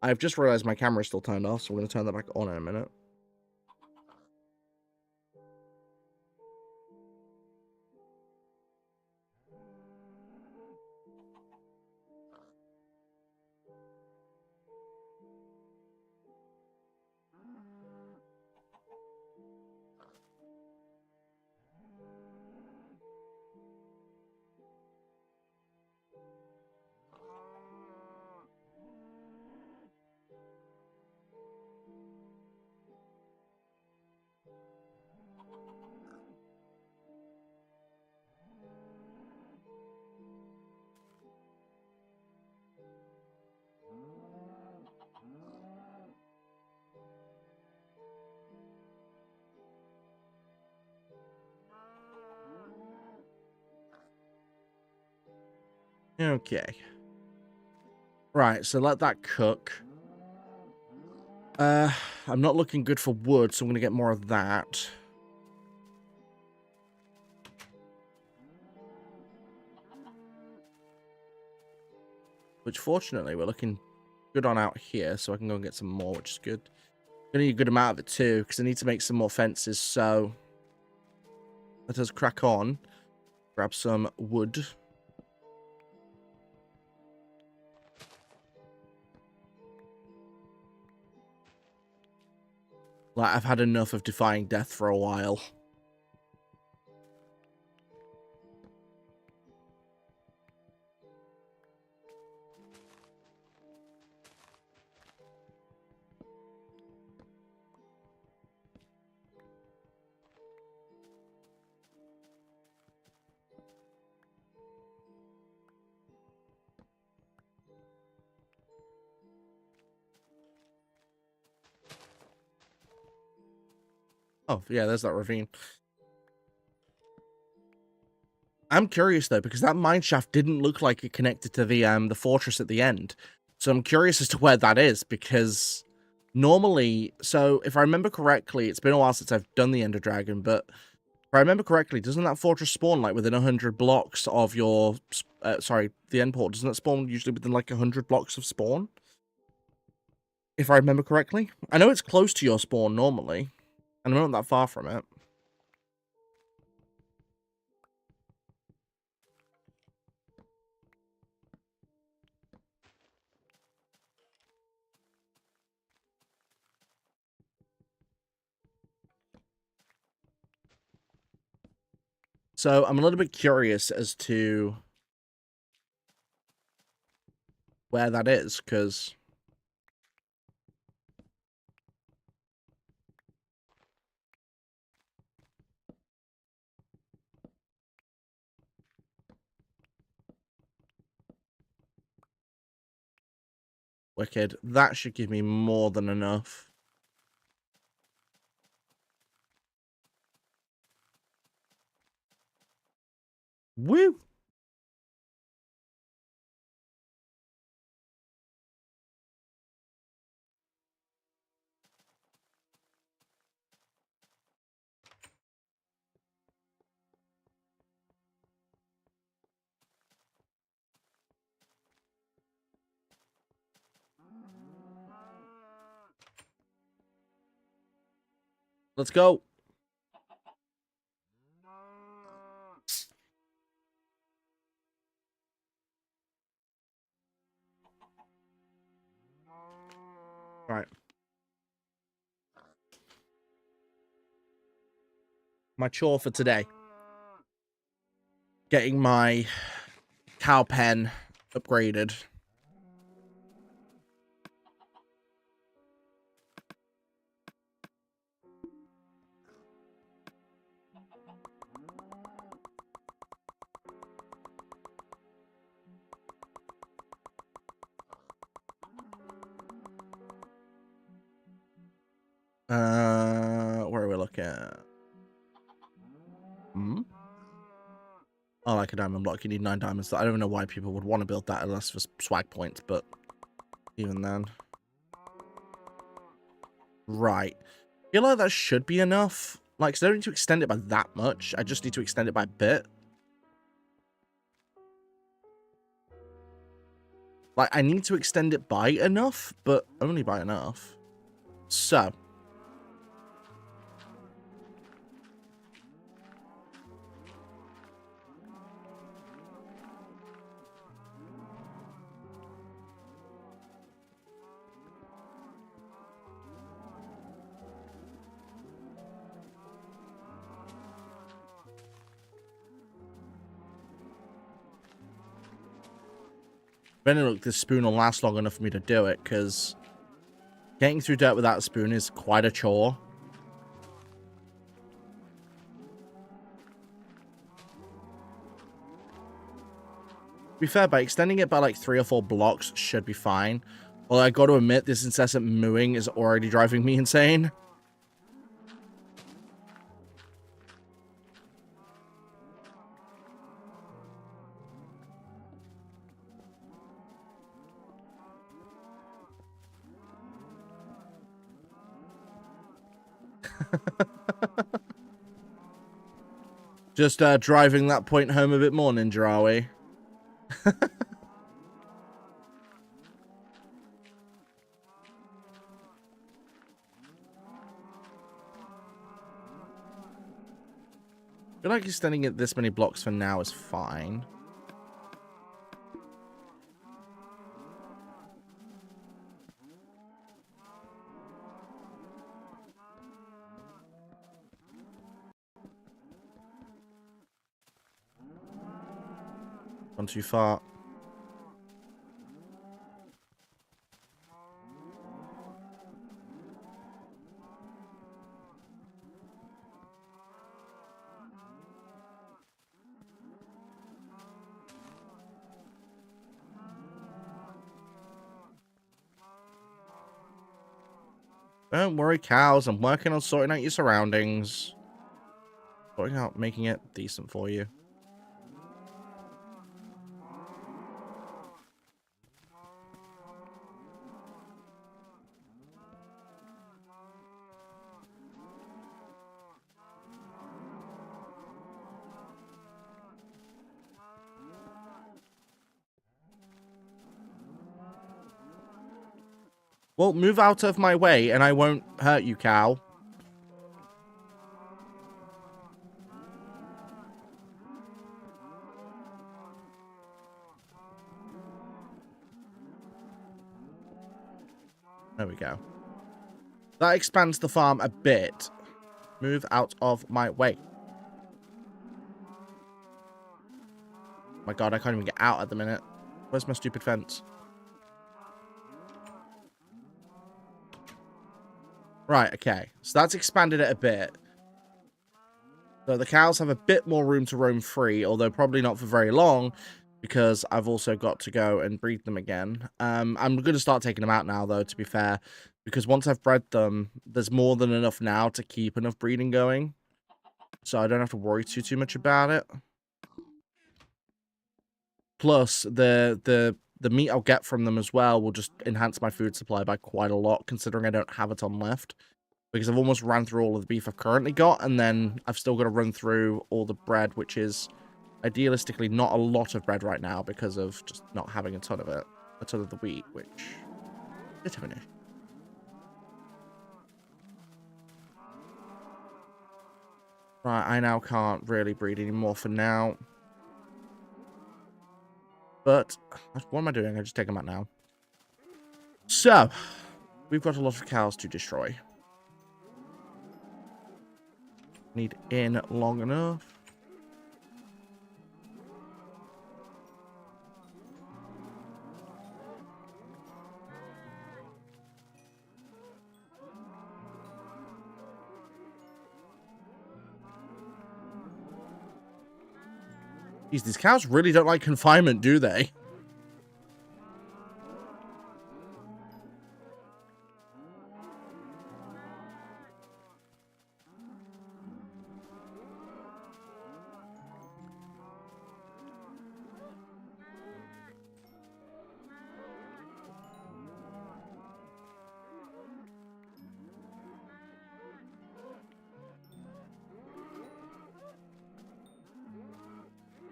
I've just realized my camera is still turned off, so I'm going to turn that back on in a minute. Okay. Right, so let that cook. I'm not looking good for wood, so I'm going to get more of that. Which, fortunately, we're looking good on out here, so I can go and get some more, which is good. I need a good amount of it, too, because I need to make some more fences, so... Let us crack on. Grab some wood. Like, I've had enough of defying death for a while. Oh, yeah, there's that ravine. I'm curious, though, because that mine shaft didn't look like it connected to the fortress at the end. So I'm curious as to where that is, because normally... So, if I remember correctly, it's been a while since I've done the Ender Dragon, but if I remember correctly, doesn't that fortress spawn, like, within 100 blocks of your... sorry, the end port, doesn't that spawn usually within, like, 100 blocks of spawn? If I remember correctly? I know it's close to your spawn normally, and I'm not that far from it. So I'm a little bit curious as to where that is, because Wicked. That should give me more than enough. Woo! Let's go. Right. My chore for today. Getting my cow pen upgraded. Where are we looking at? Oh, like a diamond block, you need 9 diamonds. I don't even know why people would want to build that unless for swag points, but even then. Right. I feel like that should be enough. Like, so I don't need to extend it by that much. I just need to extend it by a bit. Like, I need to extend it by enough, but only by enough. So. But anyway, look, this spoon will last long enough for me to do it, because getting through dirt without a spoon is quite a chore. To be fair, by extending it by like 3 or 4 blocks should be fine. Although I got to admit, this incessant mooing is already driving me insane. Just driving that point home a bit more, Ninja, are we? I feel like extending it this many blocks for now is fine. Gone too far. Don't worry, cows. I'm working on sorting out your surroundings. Sorting out making it decent for you. Well, move out of my way and I won't hurt you, cow. There we go. That expands the farm a bit. Move out of my way. My god, I can't even get out at the minute. Where's my stupid fence? Right, okay. So that's expanded it a bit. So the cows have a bit more room to roam free, although probably not for very long, because I've also got to go and breed them again. I'm going to start taking them out now, though, to be fair, because once I've bred them, there's more than enough now to keep enough breeding going, so I don't have to worry too much about it. Plus, the meat I'll get from them as well will just enhance my food supply by quite a lot, considering I don't have a ton left. Because I've almost ran through all of the beef I've currently got, and then I've still got to run through all the bread, which is idealistically not a lot of bread right now because of just not having a ton of it. A ton of the wheat, which is bit of an issue. Right, I now can't really breed anymore for now. But, what am I doing? I just take them out now. So, we've got a lot of cows to destroy. Need in long enough. Jeez, these cows really don't like confinement, do they?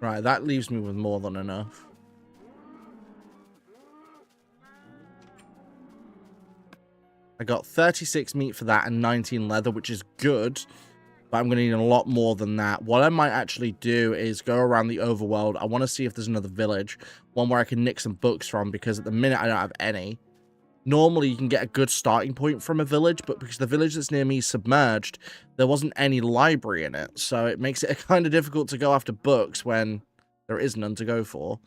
Right, that leaves me with more than enough. I got 36 meat for that and 19 leather, which is good. But I'm going to need a lot more than that. What I might actually do is go around the overworld. I want to see if there's another village. One where I can nick some books from, because at the minute I don't have any. Normally you can get a good starting point from a village, but because the village that's near me is submerged, there wasn't any library in it. So it makes it kind of difficult to go after books when there is none to go for.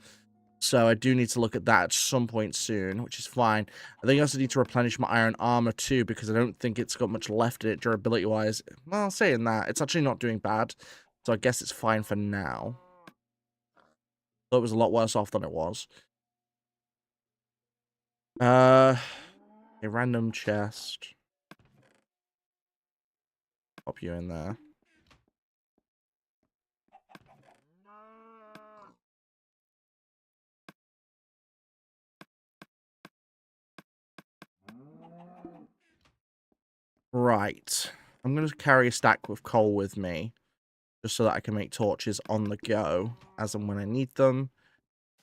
So I do need to look at that at some point soon, which is fine. I think I also need to replenish my iron armor too, because I don't think it's got much left in it durability-wise. Well, saying that, it's actually not doing bad. So I guess it's fine for now. Though it was a lot worse off than it was. A random chest. Pop you in there. Right. I'm going to carry a stack with coal with me, just so that I can make torches on the go, as and when I need them.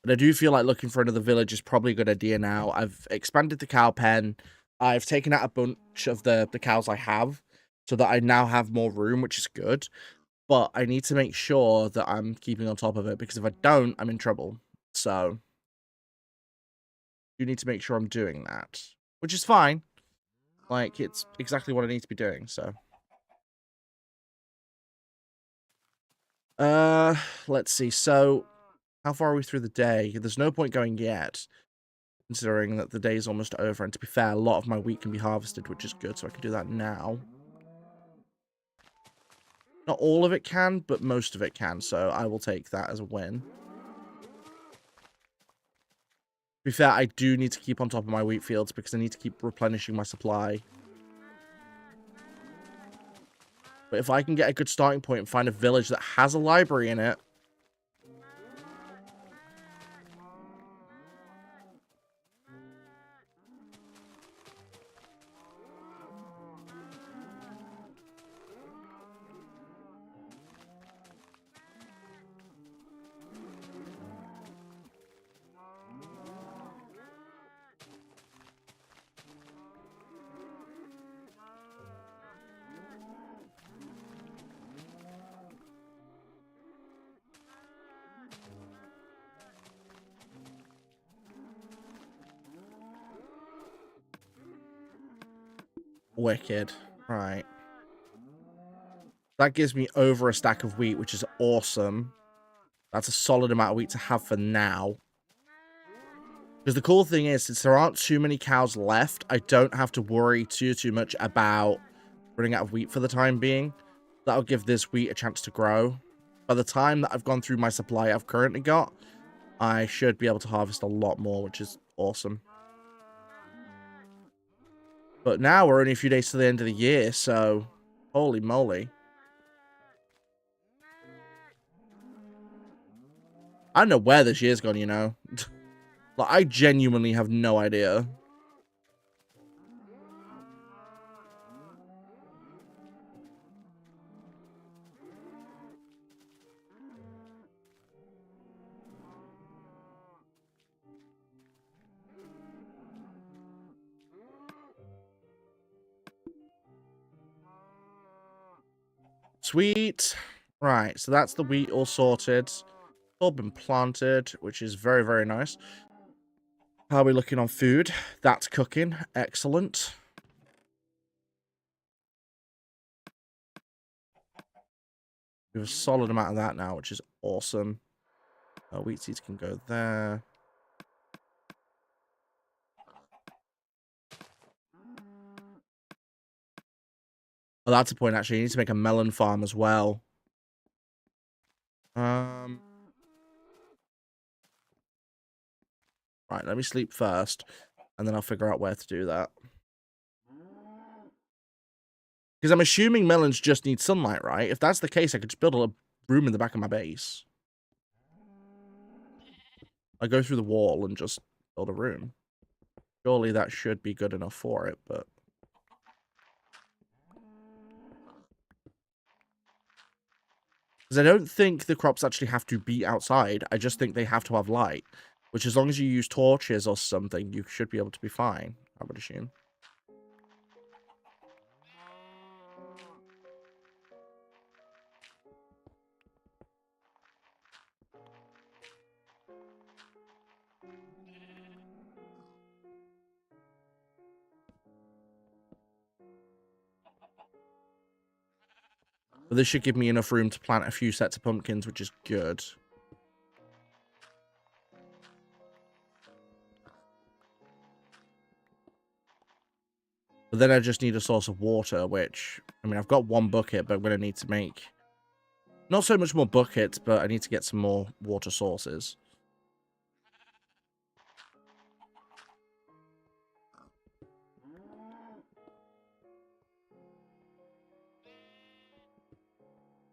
But I do feel like looking for another village is probably a good idea now. I've expanded the cow pen. I've taken out a bunch of the cows I have, so that I now have more room, which is good. But I need to make sure that I'm keeping on top of it, because if I don't, I'm in trouble. So, you need to make sure I'm doing that, which is fine. Like, it's exactly what I need to be doing, so. Let's see. So, how far are we through the day? There's no point going yet, considering that the day is almost over. And to be fair, a lot of my wheat can be harvested, which is good, so I can do that now. Not all of it can, but most of it can, so I will take that as a win. To be fair, I do need to keep on top of my wheat fields, because I need to keep replenishing my supply. But if I can get a good starting point and find a village that has a library in it, wicked. Right. That gives me over a stack of wheat, which is awesome. That's a solid amount of wheat to have for now. Because the cool thing is, since there aren't too many cows left, I don't have to worry too much about running out of wheat for the time being. That'll give this wheat a chance to grow. By the time that I've gone through my supply I've currently got, I should be able to harvest a lot more, which is awesome. But now we're only a few days to the end of the year, so holy moly. I don't know where this year's gone, you know. Like, I genuinely have no idea. Sweet. Right, so that's the wheat all sorted. It's all been planted, which is very, very nice. How are we looking on food? That's cooking. Excellent. We have a solid amount of that now, which is awesome. Wheat seeds can go there. Oh, that's a point, actually. You need to make a melon farm as well. Right, let me sleep first, and then I'll figure out where to do that. Because I'm assuming melons just need sunlight, right? If that's the case, I could just build a room in the back of my base. I go through the wall and just build a room. Surely that should be good enough for it, but... Because I don't think the crops actually have to be outside. I just think they have to have light. Which, as long as you use torches or something, you should be able to be fine, I would assume. But this should give me enough room to plant a few sets of pumpkins, which is good. But then I just need a source of water, which... I mean, I've got one bucket, but I'm going to need to make... Not so much more buckets, but I need to get some more water sources.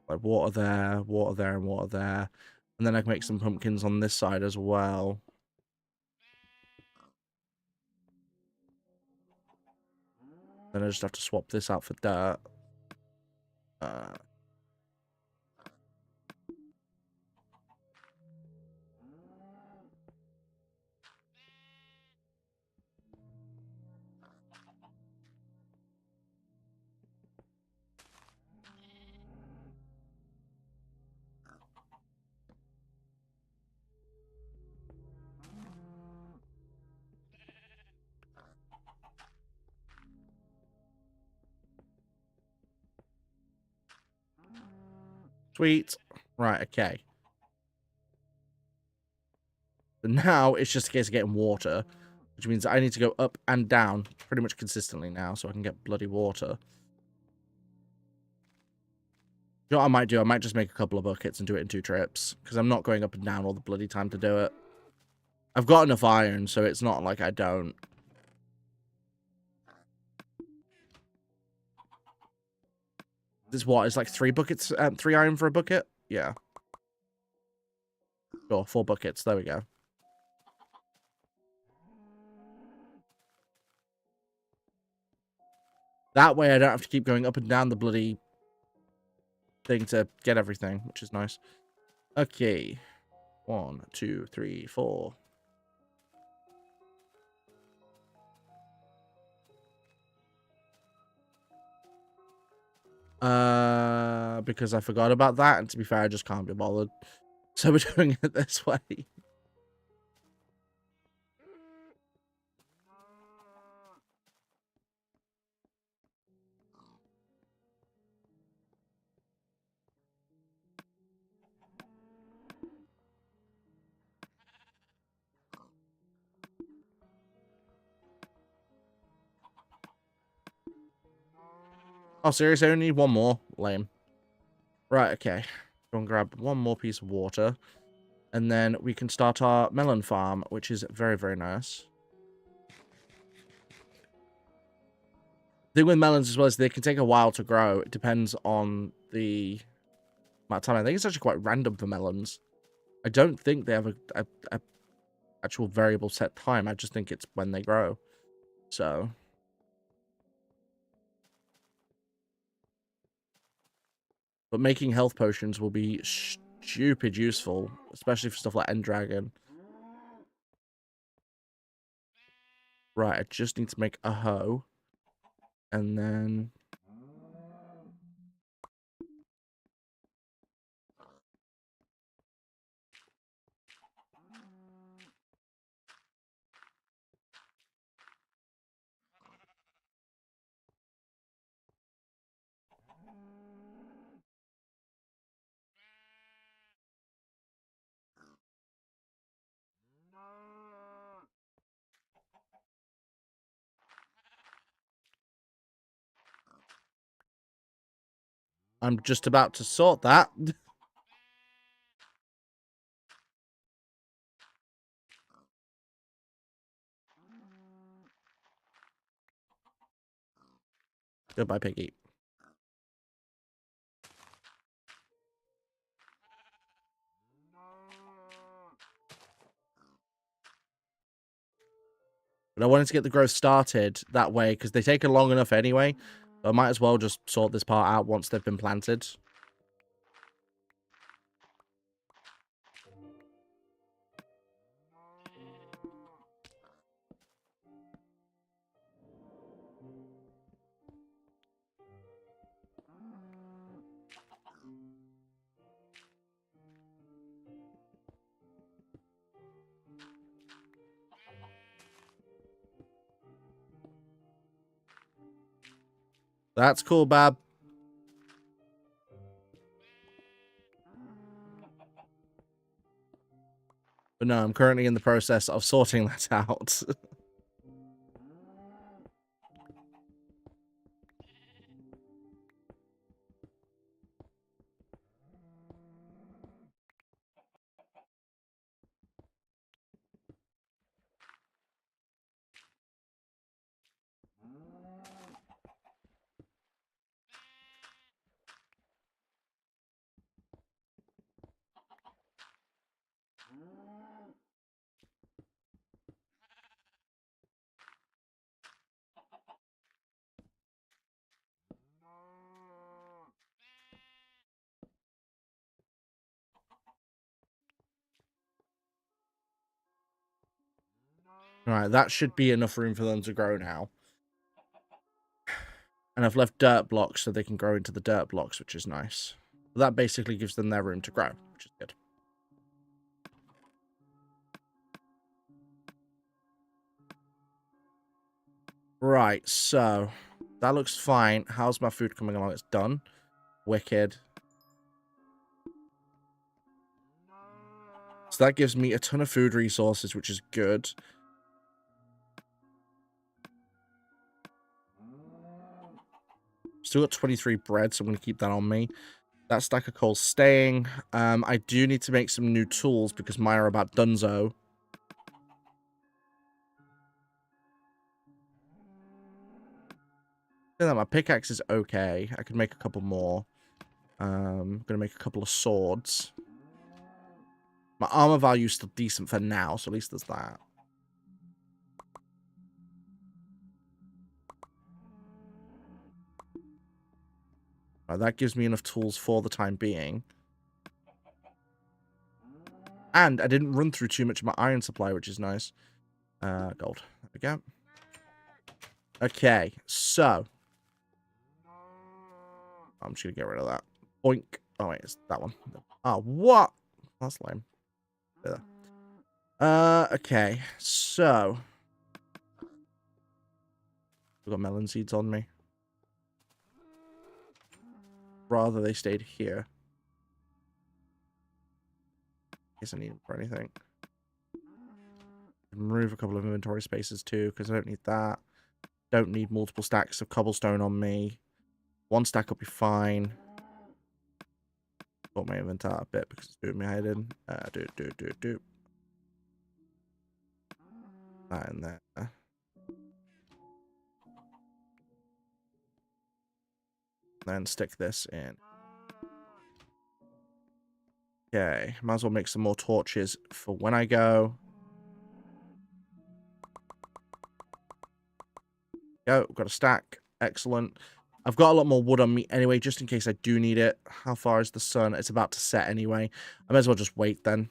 Like, water there, and water there. And then I can make some pumpkins on this side as well. Then I just have to swap this out for dirt. Sweet. Right, okay. So now it's just a case of getting water, which means I need to go up and down pretty much consistently now so I can get bloody water. You know what I might do? I might just make a couple of buckets and do it in 2 trips, because I'm not going up and down all the bloody time to do it. I've got enough iron, so it's not like I don't. This what? It's like 3 buckets, 3 iron for a bucket? Yeah. Sure, 4 buckets. There we go. That way I don't have to keep going up and down the bloody thing to get everything, which is nice. Okay. 1, 2, 3, 4. Because I forgot about that, and to be fair, I just can't be bothered. So we're doing it this way. Oh, seriously? I only need 1 more? Lame. Right, okay. Go and grab 1 more piece of water. And then we can start our melon farm, which is very, very nice. The thing with melons as well is they can take a while to grow. It depends on the amount of time. I think it's actually quite random for melons. I don't think they have a actual variable set time. I just think it's when they grow. So... But making health potions will be stupid useful, especially for stuff like End Dragon. Right, I just need to make a hoe. And then... I'm just about to sort that. Goodbye, Piggy. But I wanted to get the growth started that way, because they take long enough anyway. So I might as well just sort this part out once they've been planted. That's cool, Bab. But no, I'm currently in the process of sorting that out. Alright, that should be enough room for them to grow now. And I've left dirt blocks so they can grow into the dirt blocks, which is nice. That basically gives them their room to grow, which is good. Right, so that looks fine. How's my food coming along? It's done. Wicked. So that gives me a ton of food resources, which is good. Still got 23 bread, so I'm going to keep that on me. That stack of coal's staying. I do need to make some new tools because mine are about donezo. Yeah, my pickaxe is okay. I could make a couple more. I'm going to make a couple of swords. My armor value is still decent for now, so at least there's that. Right, that gives me enough tools for the time being. And I didn't run through too much of my iron supply, which is nice. Gold. There we go. Okay, so. I'm just going to get rid of that. Boink. Oh, wait, it's that one. Oh, what? That's lame. There. Okay, so. I've got melon seeds on me. Rather, they stayed here. In case I need them for anything. Remove a couple of inventory spaces too, because I don't need that. Don't need multiple stacks of cobblestone on me. One stack will be fine. Put my inventory a bit because it's doing me head in. Do. That in there. Then stick this in. Okay, might as well make some more torches for when I go. Go, got a stack. Excellent. I've got a lot more wood on me anyway, just in case I do need it. How far is the sun? It's about to set anyway. I might as well just wait then.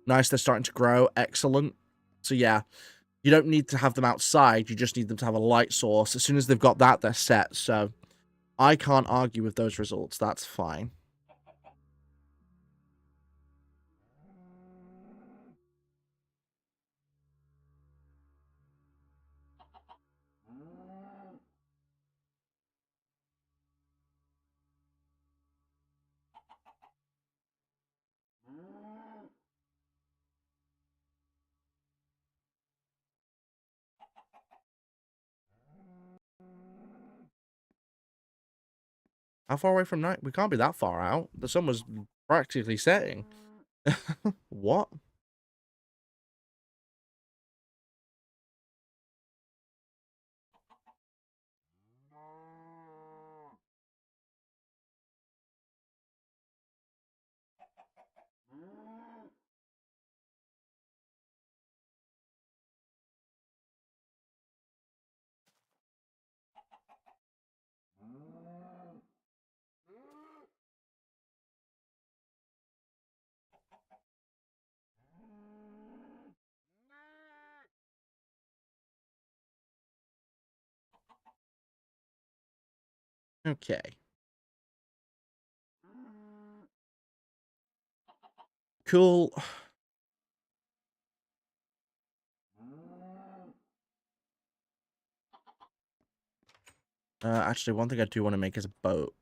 Nice, they're starting to grow. Excellent. So yeah, you don't need to have them outside. You just need them to have a light source. As soon as they've got that, they're set. So I can't argue with those results. That's fine. How far away from night? We can't be that far out. The sun was practically setting. What? Okay. Cool. Actually, one thing I do want to make is a boat.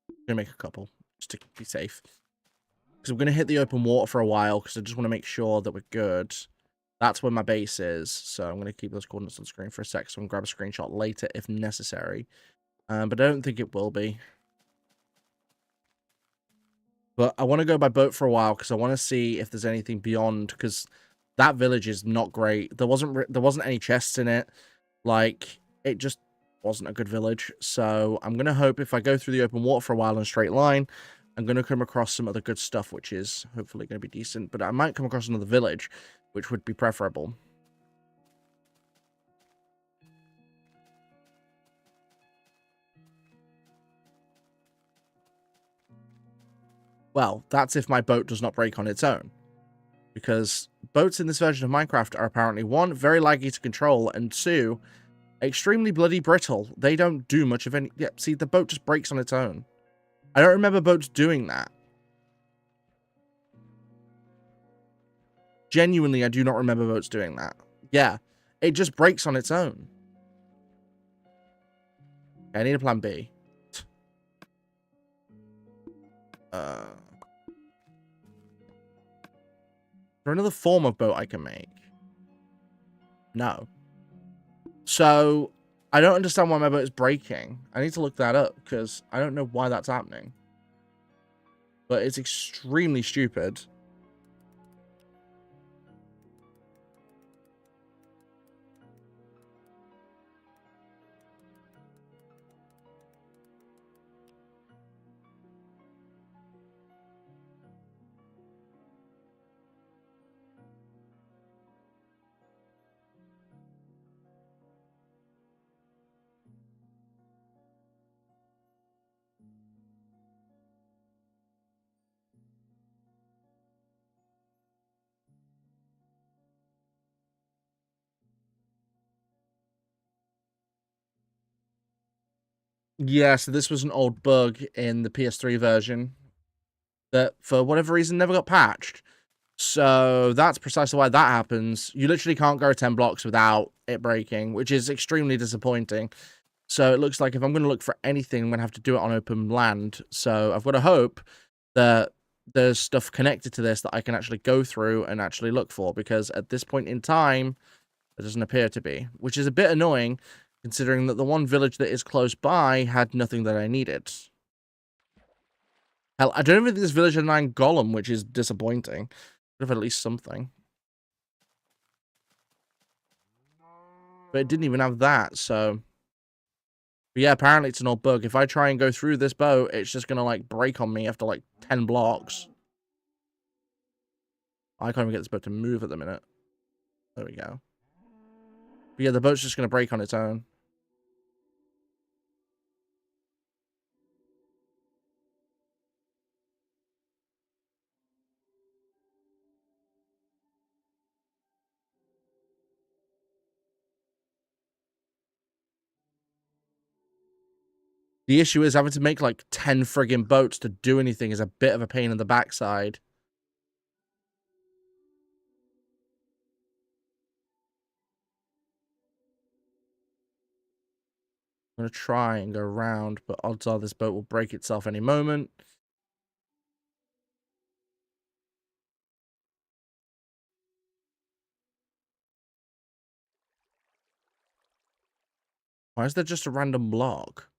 I'm gonna make a couple, just to be safe. Because we're gonna hit the open water for a while, because I just want to make sure that we're good. That's where my base is, so I'm gonna keep those coordinates on the screen for a sec, so I can grab a screenshot later if necessary. But I don't think it will be. But I want to go by boat for a while, because I want to see if there's anything beyond, because that village is not great. There wasn't any chests in it. Like, it just wasn't a good village. So I'm going to hope if I go through the open water for a while in a straight line, I'm going to come across some other good stuff, which is hopefully going to be decent. But I might come across another village, which would be preferable. Well, that's if my boat does not break on its own. Because boats in this version of Minecraft are apparently, one, very laggy to control, and two, extremely bloody brittle. They don't do much of any... Yeah, see, the boat just breaks on its own. I don't remember boats doing that. Genuinely, I do not remember boats doing that. Yeah, it just breaks on its own. Okay, I need a plan B. Is there another form of boat I can make? No. So, I don't understand why my boat is breaking. I need to look that up, because I don't know why that's happening. But it's extremely stupid. Yeah, so this was an old bug in the PS3 version that, for whatever reason, never got patched. So that's precisely why that happens. You literally can't go 10 blocks without it breaking, which is extremely disappointing. So it looks like if I'm going to look for anything, I'm going to have to do it on open land. So I've got to hope that there's stuff connected to this that I can actually go through and actually look for, because at this point in time, there doesn't appear to be, which is a bit annoying, considering that the one village that is close by had nothing that I needed. Hell, I don't even think this village had an iron golem, which is disappointing. Could have at least something. But it didn't even have that, so... But yeah, apparently it's an old bug. If I try and go through this boat, it's just gonna, like, break on me after, like, 10 blocks. I can't even get this boat to move at the minute. There we go. But yeah, the boat's just gonna break on its own. The issue is having to make, like, 10 friggin' boats to do anything is a bit of a pain in the backside. I'm going to try and go around, but odds are this boat will break itself any moment. Why is there just a random block?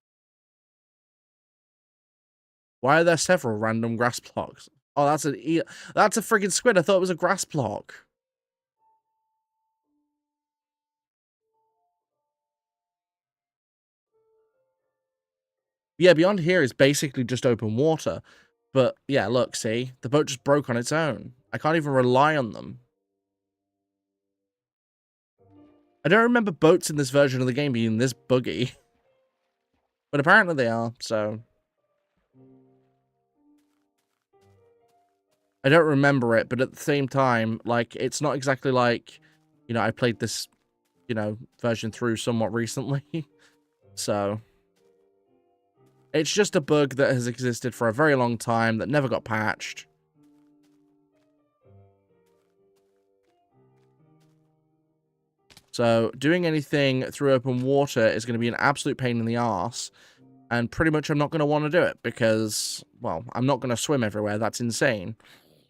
Why are there several random grass blocks? Oh, that's a friggin' squid. I thought it was a grass block. Yeah, beyond here is basically just open water. But yeah, look, see? The boat just broke on its own. I can't even rely on them. I don't remember boats in this version of the game being this buggy. But apparently they are, so... I don't remember it, but at the same time, like, it's not exactly like, you know, I played this, you know, version through somewhat recently. So... It's just a bug that has existed for a very long time that never got patched. So doing anything through open water is going to be an absolute pain in the arse. And pretty much I'm not going to want to do it because, well, I'm not going to swim everywhere. That's insane.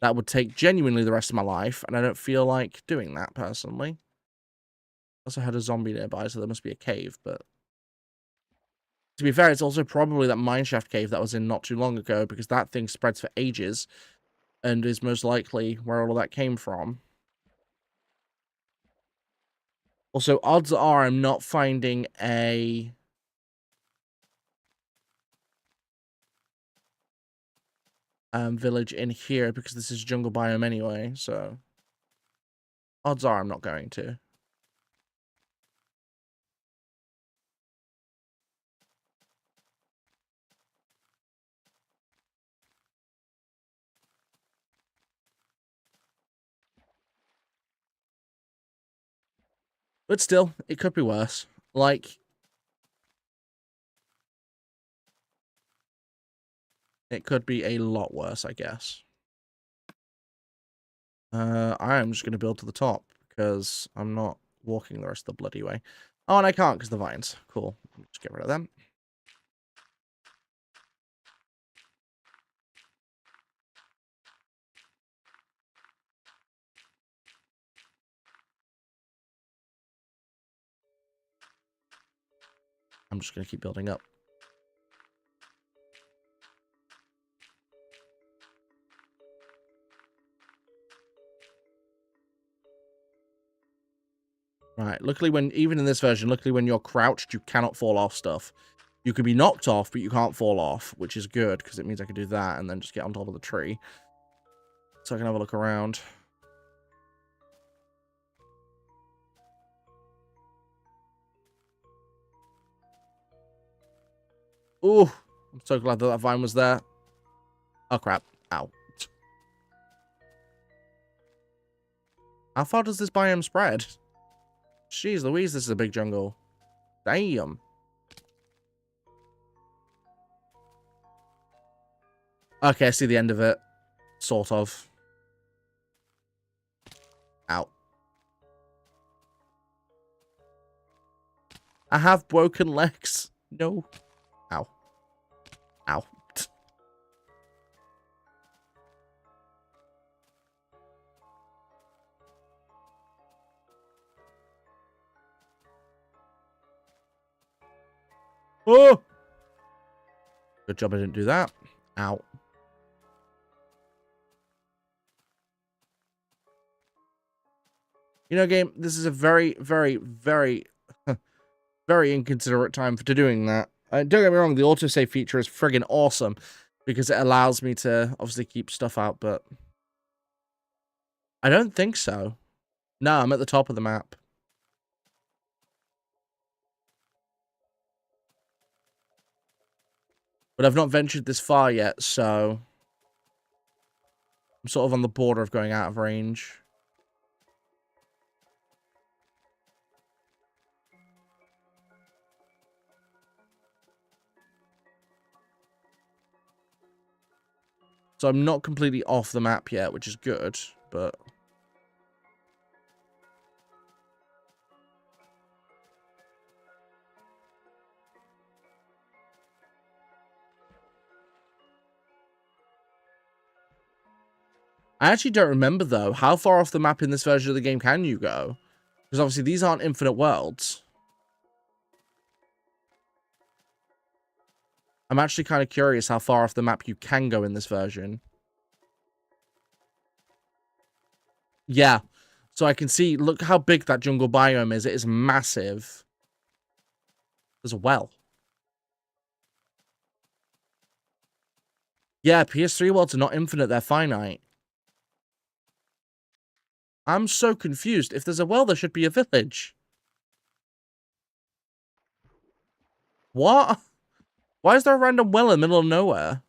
That would take genuinely the rest of my life. And I don't feel like doing that personally. Also had a zombie nearby, so there must be a cave. But to be fair, it's also probably that mineshaft cave that I was in not too long ago, because that thing spreads for ages and is most likely where all of that came from. Also, odds are I'm not finding a... village in here, because this is jungle biome anyway, so... Odds are I'm not going to. But still, it could be worse. Like... It could be a lot worse, I guess. I am just going to build to the top, because I'm not walking the rest of the bloody way. Oh, and I can't, because the vines. Cool. Just get rid of them. I'm just going to keep building up. Right, luckily even in this version, luckily when you're crouched, you cannot fall off stuff. You can be knocked off, but you can't fall off, which is good, because it means I can do that and then just get on top of the tree. So I can have a look around. Ooh, I'm so glad that vine was there. Oh, crap. Ow. How far does this biome spread? Jeez Louise, this is a big jungle. Damn. Okay, I see the end of it. Sort of. Ow. I have broken legs. No. Ow. Ow. Oh! Good job I didn't do that. Ow. You know, game, this is a very, very, very, very inconsiderate time for doing that. Don't get me wrong, the autosave feature is friggin' awesome because it allows me to obviously keep stuff out, but I don't think so. No, I'm at the top of the map. But I've not ventured this far yet, so I'm sort of on the border of going out of range. So I'm not completely off the map yet, which is good, but... I actually don't remember, though. How far off the map in this version of the game can you go? Because obviously these aren't infinite worlds. I'm actually kind of curious how far off the map you can go in this version. Yeah. So I can see, look how big that jungle biome is. It is massive. There's a well. Yeah, PS3 worlds are not infinite, they're finite. I'm so confused. If there's a well, there should be a village. What? Why is there a random well in the middle of nowhere?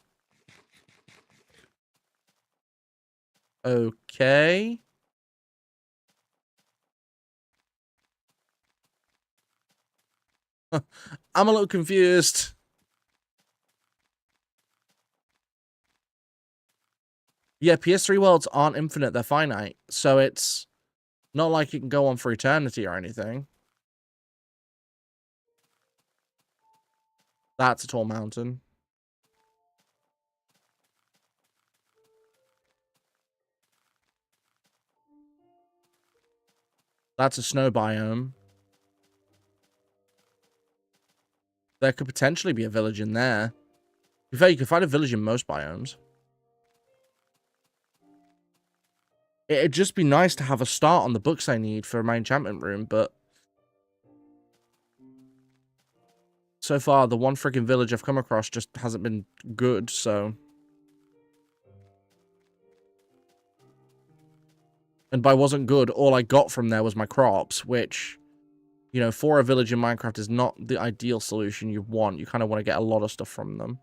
Okay. I'm a little confused. Yeah, PS3 worlds aren't infinite, they're finite. So it's not like it can go on for eternity or anything. That's a tall mountain. That's a snow biome. There could potentially be a village in there. To be fair, you can find a village in most biomes. It'd just be nice to have a start on the books I need for my enchantment room, but... so far, the one freaking village I've come across just hasn't been good, so... and by wasn't good, all I got from there was my crops, which... you know, for a village in Minecraft is not the ideal solution you want. You kind of want to get a lot of stuff from them.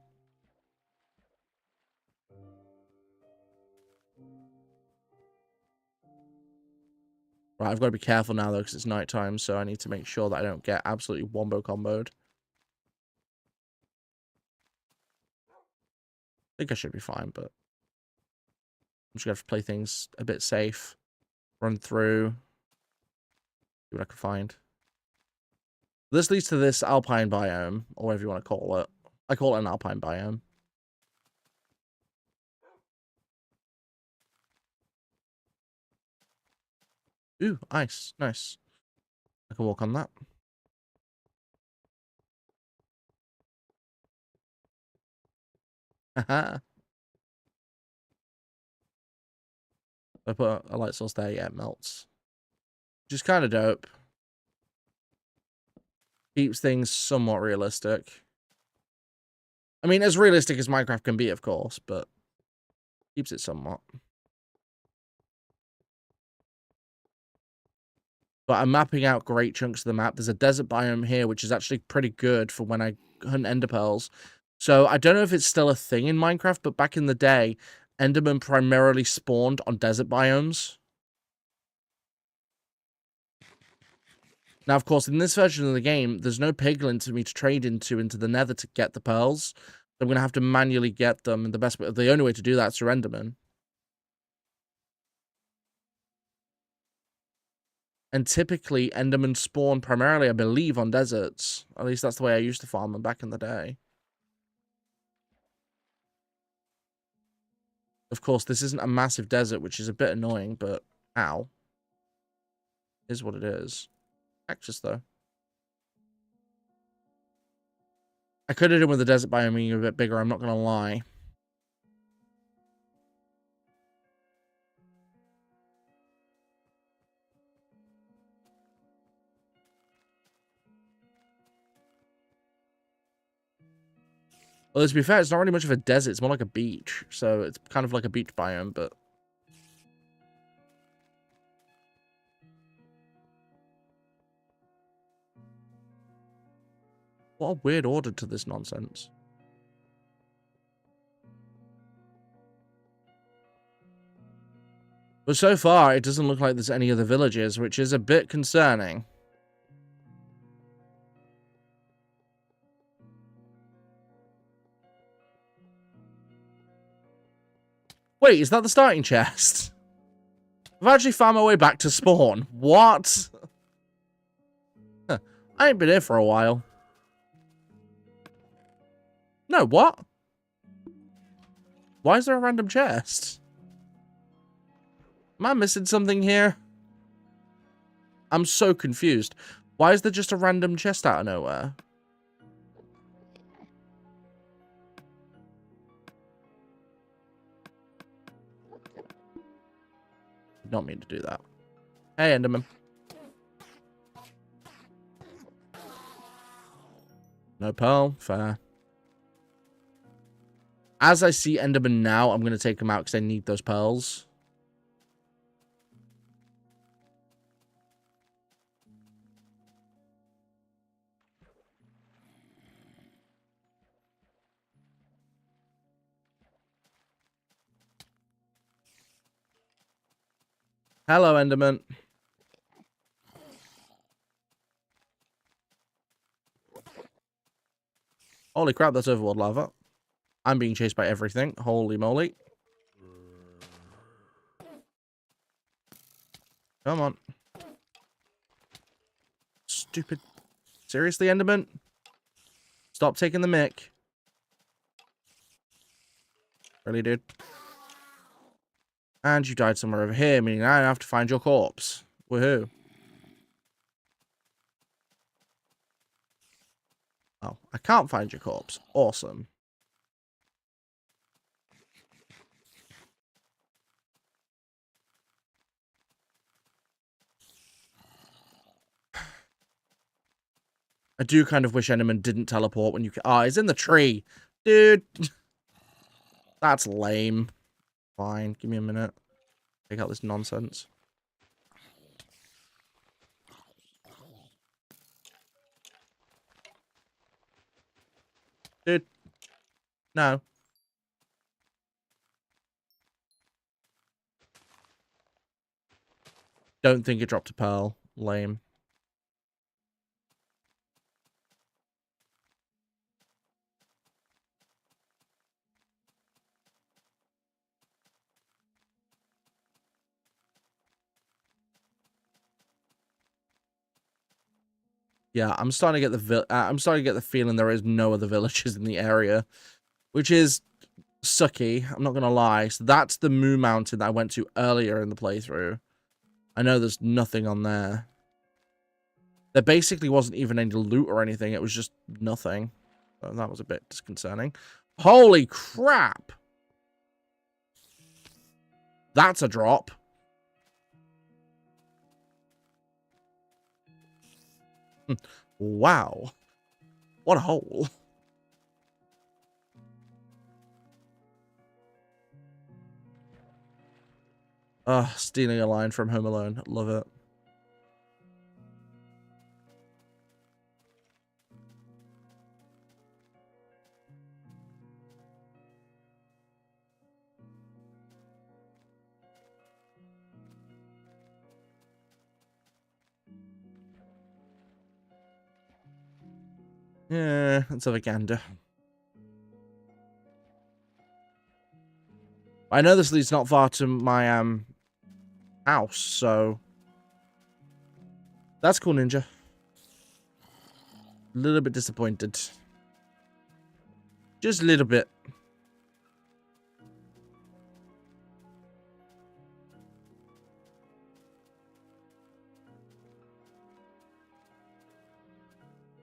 Right, I've got to be careful now, though, because it's nighttime, so I need to make sure that I don't get absolutely wombo comboed. I think I should be fine, but... I'm just going to have to play things a bit safe. Run through. See what I can find. This leads to this alpine biome, or whatever you want to call it. I call it an alpine biome. Ooh, ice. Nice. I can walk on that. Haha. I put a light source there, yeah, it melts. Which is kind of dope. Keeps things somewhat realistic. I mean, as realistic as Minecraft can be, of course, but keeps it somewhat. But I'm mapping out great chunks of the map. There's a desert biome here, which is actually pretty good for when I hunt ender pearls. So I don't know if it's still a thing in Minecraft, but back in the day, Enderman primarily spawned on desert biomes. Now, of course, in this version of the game, there's no piglin for me to trade into the nether to get the pearls. I'm going to have to manually get them, and the only way to do that is through Enderman. And typically, Endermen spawn primarily, I believe, on deserts. At least that's the way I used to farm them back in the day. Of course, this isn't a massive desert, which is a bit annoying, but ow. Is what it is. Cactus, though. I could have done with the desert biome being a bit bigger, I'm not going to lie. Well, to be fair, it's not really much of a desert. It's more like a beach. So it's kind of like a beach biome, but... What a weird order to this nonsense. But so far, it doesn't look like there's any other villages, which is a bit concerning. Wait, is that the starting chest? I've actually found my way back to spawn. What? Huh. I ain't been here for a while. No, what? Why is there a random chest? Am I missing something here? I'm so confused. Why is there just a random chest out of nowhere? Did not mean to do that. Hey, Enderman. No pearl. Fair. As I see Enderman now, I'm going to take him out because I need those pearls. Hello, Enderman. Holy crap, that's overworld lava. I'm being chased by everything. Holy moly. Come on. Stupid. Seriously, Enderman? Stop taking the mick. Really, dude? And you died somewhere over here, meaning I have to find your corpse. Woohoo. Oh, I can't find your corpse. Awesome. I do kind of wish Enderman didn't teleport when you... Ah, he's in the tree. Dude. That's lame. Fine. Give me a minute. Take out this nonsense. Dude. No. Don't think it dropped a pearl. Lame. Yeah, I'm starting to get the feeling there is no other villages in the area, which is sucky. I'm not gonna lie. So that's the Moo Mountain that I went to earlier in the playthrough. I know there's nothing on there. There basically wasn't even any loot or anything. It was just nothing. So that was a bit disconcerting. Holy crap! That's a drop. Wow. What a hole. Stealing a line from Home Alone. Love it. Yeah, let's have a gander. I know this leads not far to my house, so that's cool, Ninja. A little bit disappointed. Just a little bit.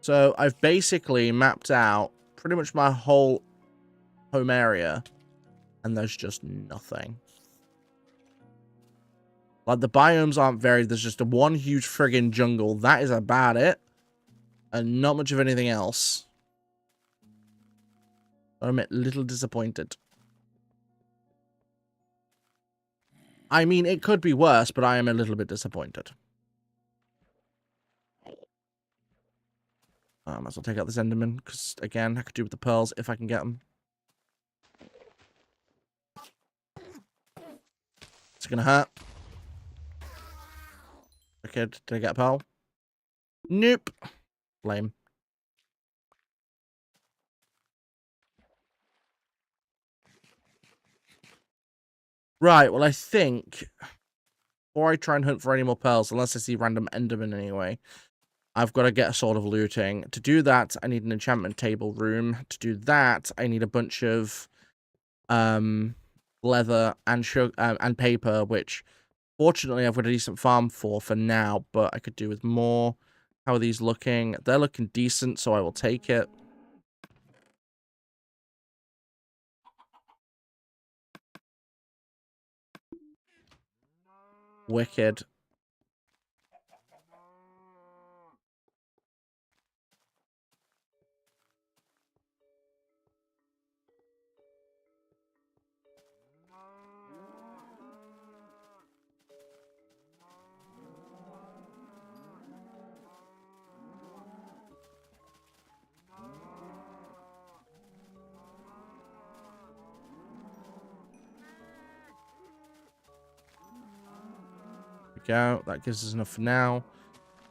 So I've basically mapped out pretty much my whole home area, and there's just nothing. Like, the biomes aren't varied. There's just one huge friggin' jungle. That is about it. And not much of anything else. I'm a little disappointed. I mean, it could be worse, but I am a little bit disappointed. I might as well take out this Enderman, because, again, I could do with the pearls if I can get them. It's gonna hurt. Okay, did I get a pearl? Nope. Lame. Right, well, I think before I try and hunt for any more pearls, unless I see random Enderman anyway, I've got to get a Sword of Looting. To do that, I need an enchantment table room. To do that, I need a bunch of leather and sugar and paper, which fortunately I've got a decent farm for now, but I could do with more. How are these looking? They're looking decent, so I will take it. Wicked. Go. That gives us enough for now.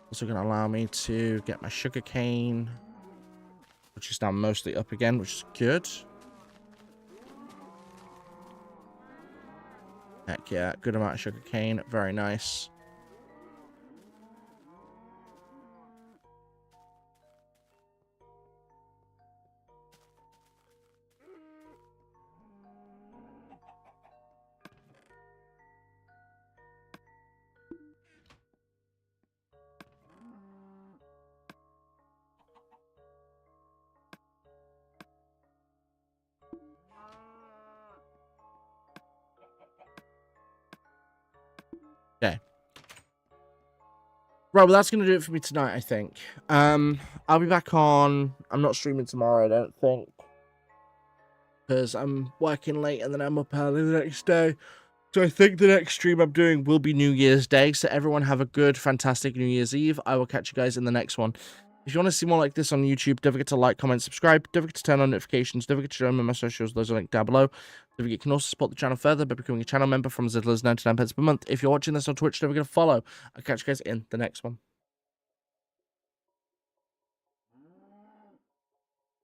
Also going to allow me to get my sugar cane, which is now mostly up again, which is good. Heck yeah, good amount of sugar cane. Very nice. Okay. Right, well, that's going to do it for me tonight, I think. I'll be back on... I'm not streaming tomorrow, I don't think. Because I'm working late and then I'm up early the next day. So I think the next stream I'm doing will be New Year's Day. So everyone have a good, fantastic New Year's Eve. I will catch you guys in the next one. If you want to see more like this on YouTube, don't forget to like, comment, subscribe. Don't forget to turn on notifications. Don't forget to join me on my socials. Those are linked down below. Don't forget you can also support the channel further by becoming a channel member from as little as 99 pence per month. If you're watching this on Twitch, don't forget to follow. I'll catch you guys in the next one.